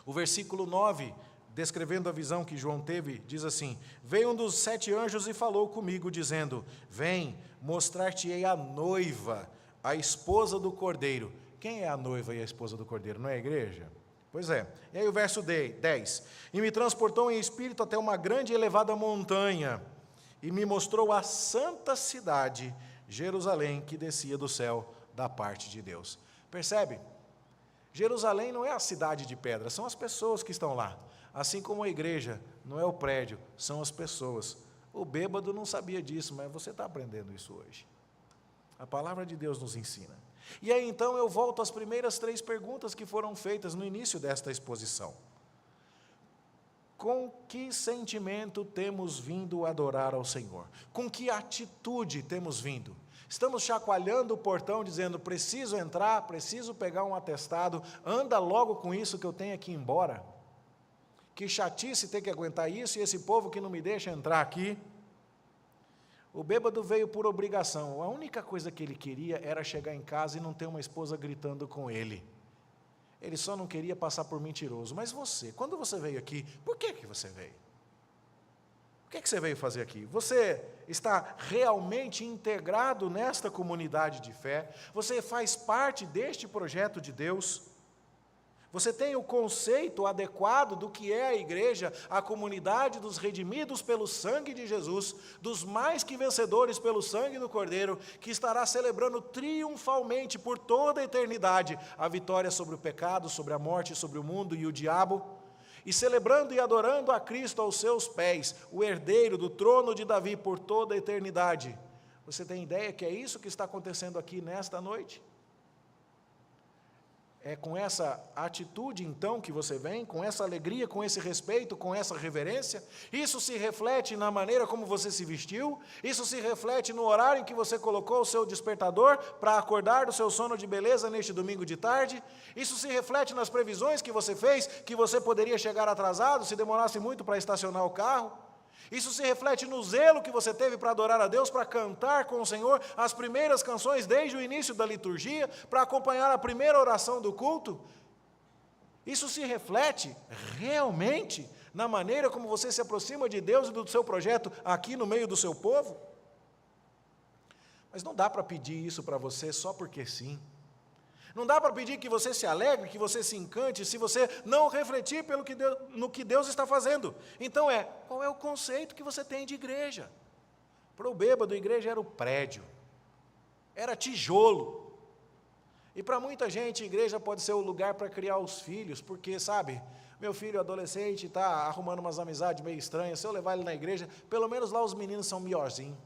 O versículo 9, descrevendo a visão que João teve, diz assim: veio um dos 7 anjos e falou comigo, dizendo: vem, mostrar-te-ei a noiva, a esposa do Cordeiro. Quem é a noiva e a esposa do Cordeiro? Não é a igreja? Pois é. E aí o verso 10. E me transportou em espírito até uma grande e elevada montanha, e me mostrou a santa cidade, Jerusalém, que descia do céu da parte de Deus. Percebe? Jerusalém não é a cidade de pedra, são as pessoas que estão lá. Assim como a igreja não é o prédio, são as pessoas. O bêbado não sabia disso, mas você está aprendendo isso hoje. A palavra de Deus nos ensina. E aí então eu volto às primeiras 3 perguntas que foram feitas no início desta exposição. Com que sentimento temos vindo adorar ao Senhor? Com que atitude temos vindo? Estamos chacoalhando o portão dizendo: preciso entrar, preciso pegar um atestado, anda logo com isso que eu tenho que ir embora. Que chatice ter que aguentar isso e esse povo que não me deixa entrar aqui. O bêbado veio por obrigação. A única coisa que ele queria era chegar em casa e não ter uma esposa gritando com ele. Ele só não queria passar por mentiroso. Mas você, quando você veio aqui, por que você veio? O que você veio fazer aqui? Você está realmente integrado nesta comunidade de fé? Você faz parte deste projeto de Deus? Você tem o conceito adequado do que é a igreja, a comunidade dos redimidos pelo sangue de Jesus, dos mais que vencedores pelo sangue do Cordeiro, que estará celebrando triunfalmente por toda a eternidade a vitória sobre o pecado, sobre a morte, sobre o mundo e o diabo, e celebrando e adorando a Cristo aos seus pés, o herdeiro do trono de Davi por toda a eternidade. Você tem ideia que é isso que está acontecendo aqui nesta noite? É com essa atitude, então, que você vem, com essa alegria, com esse respeito, com essa reverência? Isso se reflete na maneira como você se vestiu? Isso se reflete no horário em que você colocou o seu despertador para acordar do seu sono de beleza neste domingo de tarde? Isso se reflete nas previsões que você fez, que você poderia chegar atrasado se demorasse muito para estacionar o carro? Isso se reflete no zelo que você teve para adorar a Deus, para cantar com o Senhor as primeiras canções desde o início da liturgia, para acompanhar a primeira oração do culto? Isso se reflete realmente na maneira como você se aproxima de Deus e do seu projeto aqui no meio do seu povo? Mas não dá para pedir isso para você só porque sim. Não dá para pedir que você se alegre, que você se encante, se você não refletir no que Deus está fazendo. Então qual é o conceito que você tem de igreja? Para o bêbado, a igreja era o prédio, era tijolo. E para muita gente, a igreja pode ser o lugar para criar os filhos, porque, sabe, meu filho adolescente está arrumando umas amizades meio estranhas, se eu levar ele na igreja, pelo menos lá os meninos são melhorzinhos.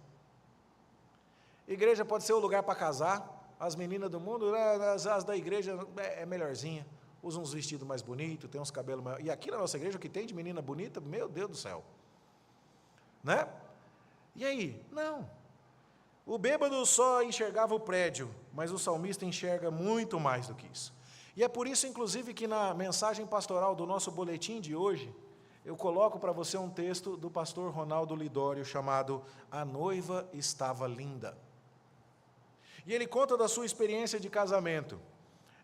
Igreja pode ser o lugar para casar. As meninas do mundo, as da igreja é melhorzinha, usam uns vestidos mais bonitos, tem uns cabelos maiores. E aqui na nossa igreja, o que tem de menina bonita, meu Deus do céu. Né? E aí? Não. O bêbado só enxergava o prédio, mas o salmista enxerga muito mais do que isso. E é por isso, inclusive, que na mensagem pastoral do nosso boletim de hoje, eu coloco para você um texto do pastor Ronaldo Lidório, chamado A Noiva Estava Linda. E ele conta da sua experiência de casamento,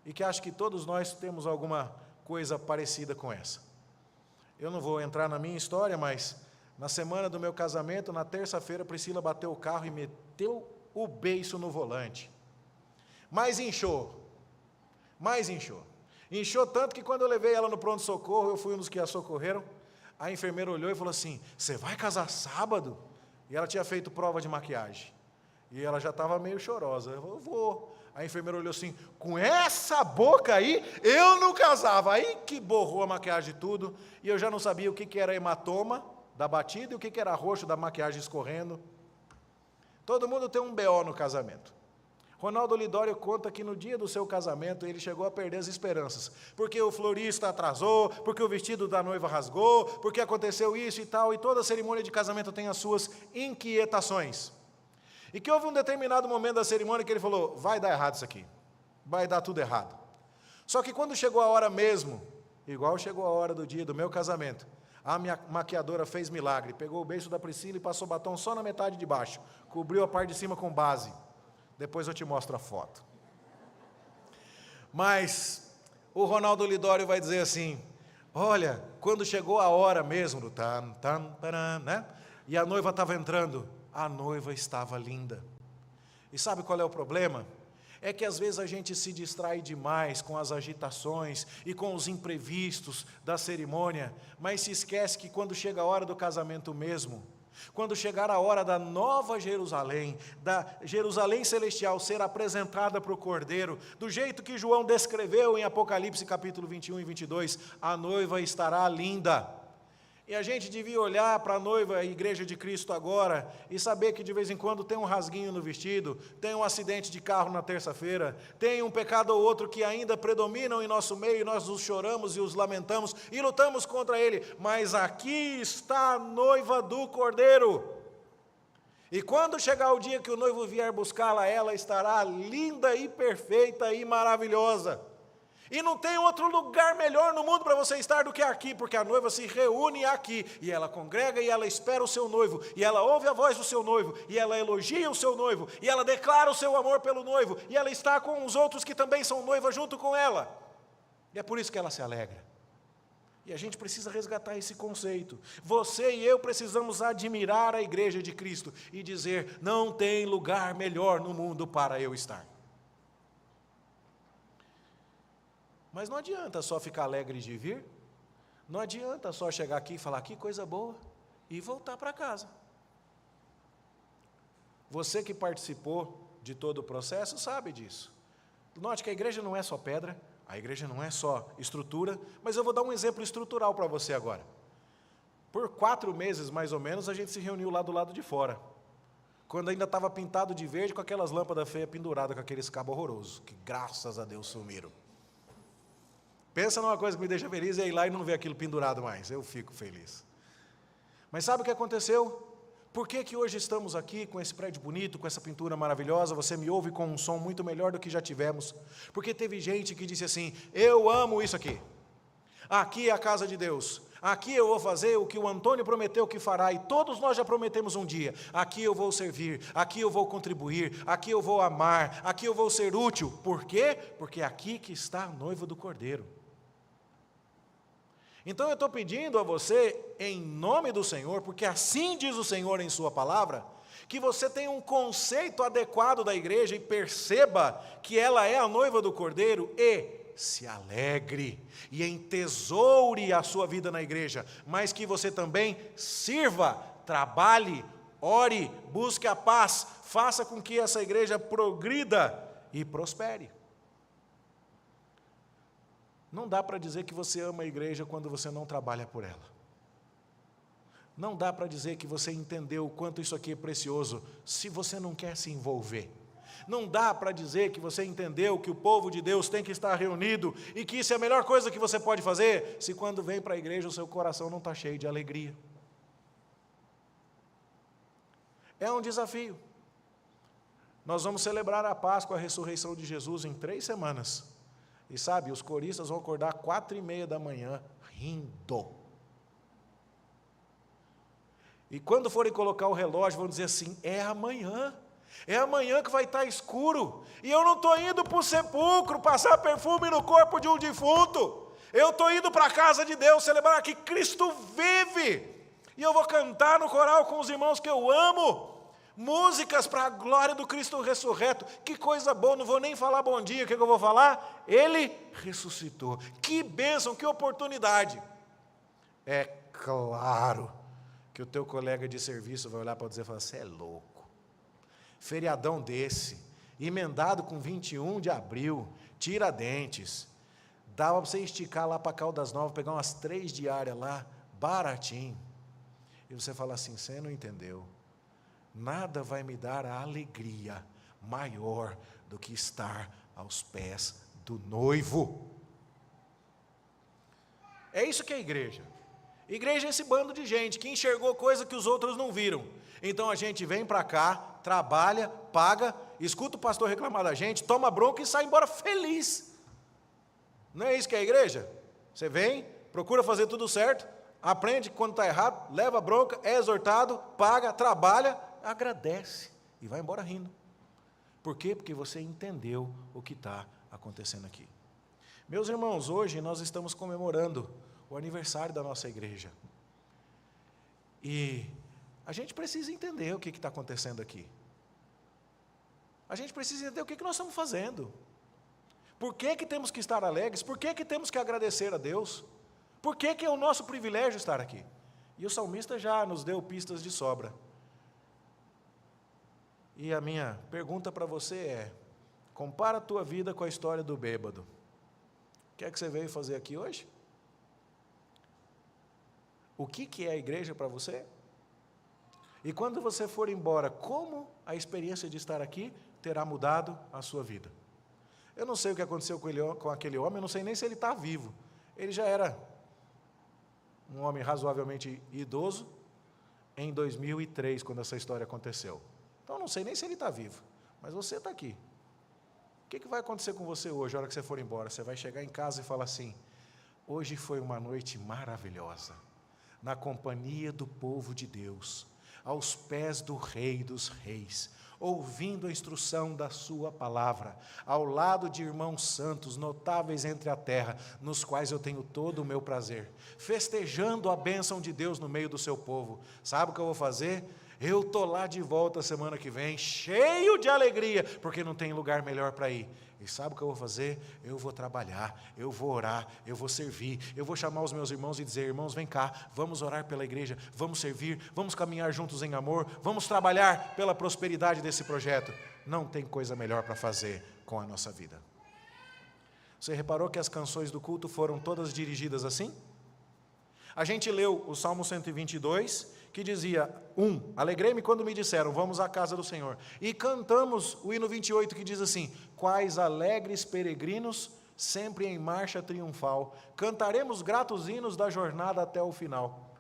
e que acho que todos nós temos alguma coisa parecida com essa. Eu não vou entrar na minha história, mas na semana do meu casamento, na terça-feira, Priscila bateu o carro e meteu o beiço no volante. Mas inchou. Inchou tanto que quando eu levei ela no pronto-socorro, eu fui um dos que a socorreram, a enfermeira olhou e falou assim, você vai casar sábado? E ela tinha feito prova de maquiagem. E ela já estava meio chorosa. Eu falei, vou. A enfermeira olhou assim, com essa boca aí, eu não casava. Aí que borrou a maquiagem e tudo, e eu já não sabia o que era hematoma da batida e o que era roxo da maquiagem escorrendo. Todo mundo tem um BO no casamento. Ronaldo Lidório conta que no dia do seu casamento ele chegou a perder as esperanças, porque o florista atrasou, porque o vestido da noiva rasgou, porque aconteceu isso e tal, e toda cerimônia de casamento tem as suas inquietações. E que houve um determinado momento da cerimônia que ele falou, vai dar errado isso aqui, vai dar tudo errado. Só que quando chegou a hora mesmo, igual chegou a hora do dia do meu casamento, a minha maquiadora fez milagre, pegou o beiço da Priscila e passou batom só na metade de baixo, cobriu a parte de cima com base. Depois eu te mostro a foto. Mas o Ronaldo Lidório vai dizer assim, olha, quando chegou a hora mesmo do tam, tam, taram, né? E a noiva estava entrando, a noiva estava linda. E sabe qual é o problema? É que às vezes a gente se distrai demais com as agitações e com os imprevistos da cerimônia, mas se esquece que quando chega a hora do casamento mesmo, quando chegar a hora da nova Jerusalém, da Jerusalém celestial ser apresentada para o Cordeiro, do jeito que João descreveu em Apocalipse capítulo 21 e 22, a noiva estará linda. E a gente devia olhar para a noiva, a igreja de Cristo agora, e saber que de vez em quando tem um rasguinho no vestido, tem um acidente de carro na terça-feira, tem um pecado ou outro que ainda predominam em nosso meio, e nós os choramos e os lamentamos, e lutamos contra ele, mas aqui está a noiva do Cordeiro. E quando chegar o dia que o noivo vier buscá-la, ela estará linda e perfeita e maravilhosa. E não tem outro lugar melhor no mundo para você estar do que aqui, porque a noiva se reúne aqui, e ela congrega, e ela espera o seu noivo, e ela ouve a voz do seu noivo, e ela elogia o seu noivo, e ela declara o seu amor pelo noivo, e ela está com os outros que também são noiva junto com ela. E é por isso que ela se alegra. E a gente precisa resgatar esse conceito. Você e eu precisamos admirar a igreja de Cristo e dizer, não tem lugar melhor no mundo para eu estar. Mas não adianta só ficar alegre de vir, não adianta só chegar aqui e falar, que coisa boa, e voltar para casa. Você que participou de todo o processo sabe disso. Note que a igreja não é só pedra, a igreja não é só estrutura, mas eu vou dar um exemplo estrutural para você agora. Por 4 meses, mais ou menos, a gente se reuniu lá do lado de fora, quando ainda estava pintado de verde com aquelas lâmpadas feias penduradas com aqueles cabos horrorosos, que graças a Deus sumiram. Pensa numa coisa que me deixa feliz, é ir lá e não ver aquilo pendurado mais, eu fico feliz. Mas sabe o que aconteceu? Por que hoje estamos aqui com esse prédio bonito, com essa pintura maravilhosa, você me ouve com um som muito melhor do que já tivemos? Porque teve gente que disse assim, eu amo isso aqui, aqui é a casa de Deus, aqui eu vou fazer o que o Antônio prometeu que fará, e todos nós já prometemos um dia, aqui eu vou servir, aqui eu vou contribuir, aqui eu vou amar, aqui eu vou ser útil. Por quê? Porque é aqui que está a noiva do Cordeiro. Então eu estou pedindo a você, em nome do Senhor, porque assim diz o Senhor em sua palavra, que você tenha um conceito adequado da igreja e perceba que ela é a noiva do Cordeiro e se alegre e entesoure a sua vida na igreja, mas que você também sirva, trabalhe, ore, busque a paz, faça com que essa igreja progrida e prospere. Não dá para dizer que você ama a igreja quando você não trabalha por ela. Não dá para dizer que você entendeu o quanto isso aqui é precioso se você não quer se envolver. Não dá para dizer que você entendeu que o povo de Deus tem que estar reunido e que isso é a melhor coisa que você pode fazer se quando vem para a igreja o seu coração não está cheio de alegria. É um desafio. Nós vamos celebrar a Páscoa, a ressurreição de Jesus em 3 semanas. E sabe, os coristas vão acordar 4h30 da manhã rindo. E quando forem colocar o relógio, vão dizer assim, é amanhã que vai estar escuro, e eu não estou indo para o sepulcro, passar perfume no corpo de um defunto, eu estou indo para a casa de Deus, celebrar que Cristo vive, e eu vou cantar no coral com os irmãos que eu amo, músicas para a glória do Cristo ressurreto, que coisa boa, não vou nem falar bom dia, o que eu vou falar? Ele ressuscitou, que bênção, que oportunidade. É claro que o teu colega de serviço vai olhar para você e falar, você é louco, feriadão desse, emendado com 21 de abril, Tiradentes, dava para você esticar lá para Caldas Novas, pegar umas 3 diárias lá, baratinho, e você fala assim, você não entendeu, nada vai me dar a alegria maior do que estar aos pés do noivo. É isso que é igreja. Igreja é esse bando de gente que enxergou coisa que os outros não viram. Então a gente vem para cá, trabalha, paga, escuta o pastor reclamar da gente, toma bronca e sai embora feliz. Não é isso que é a igreja? Você vem, procura fazer tudo certo, aprende quando está errado, leva bronca, é exortado, paga, trabalha, agradece e vai embora rindo. Por quê? Porque você entendeu o que está acontecendo aqui. Meus irmãos, hoje nós estamos comemorando o aniversário da nossa igreja. E a gente precisa entender o que está acontecendo aqui. A gente precisa entender o que nós estamos fazendo. Por que temos que estar alegres? Por que temos que agradecer a Deus? Por que é o nosso privilégio estar aqui? E o salmista já nos deu pistas de sobra. E a minha pergunta para você é, compara a tua vida com a história do bêbado. O que é que você veio fazer aqui hoje? O que é a igreja para você? E quando você for embora, como a experiência de estar aqui terá mudado a sua vida? Eu não sei o que aconteceu com aquele homem, eu não sei nem se ele está vivo. Ele já era um homem razoavelmente idoso em 2003, quando essa história aconteceu. Então eu não sei nem se ele está vivo, mas você está aqui. O que vai acontecer com você hoje, a hora que você for embora? Você vai chegar em casa e falar assim, hoje foi uma noite maravilhosa, na companhia do povo de Deus, aos pés do Rei dos Reis, ouvindo a instrução da sua palavra, ao lado de irmãos santos, notáveis entre a terra, nos quais eu tenho todo o meu prazer, festejando a bênção de Deus no meio do seu povo. Sabe o que eu vou fazer? Eu estou lá de volta semana que vem, cheio de alegria, porque não tem lugar melhor para ir. E sabe o que eu vou fazer? Eu vou trabalhar, eu vou orar, eu vou servir, eu vou chamar os meus irmãos e dizer, irmãos, vem cá, vamos orar pela igreja, vamos servir, vamos caminhar juntos em amor, vamos trabalhar pela prosperidade desse projeto. Não tem coisa melhor para fazer com a nossa vida. Você reparou que as canções do culto foram todas dirigidas assim? A gente leu o Salmo 122, que dizia, alegrei-me quando me disseram, vamos à casa do Senhor. E cantamos o hino 28, que diz assim, quais alegres peregrinos, sempre em marcha triunfal, cantaremos gratos hinos da jornada até o final.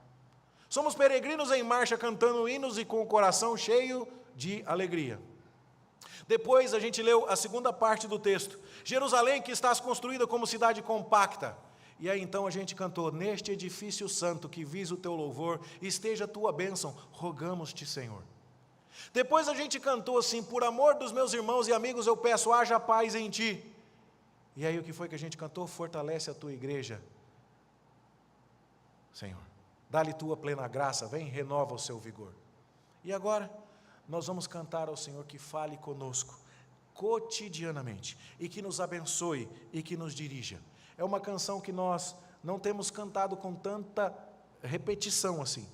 Somos peregrinos em marcha, cantando hinos e com o coração cheio de alegria. Depois a gente leu a segunda parte do texto, Jerusalém que estás construída como cidade compacta. E aí então a gente cantou, neste edifício santo que visa o teu louvor, esteja a tua bênção, rogamos-te, Senhor. Depois a gente cantou assim, por amor dos meus irmãos e amigos eu peço, haja paz em ti. E aí o que foi que a gente cantou? Fortalece a tua igreja, Senhor. Dá-lhe tua plena graça, vem, renova o seu vigor. E agora, nós vamos cantar ao Senhor que fale conosco cotidianamente e que nos abençoe e que nos dirija. É uma canção que nós não temos cantado com tanta repetição assim,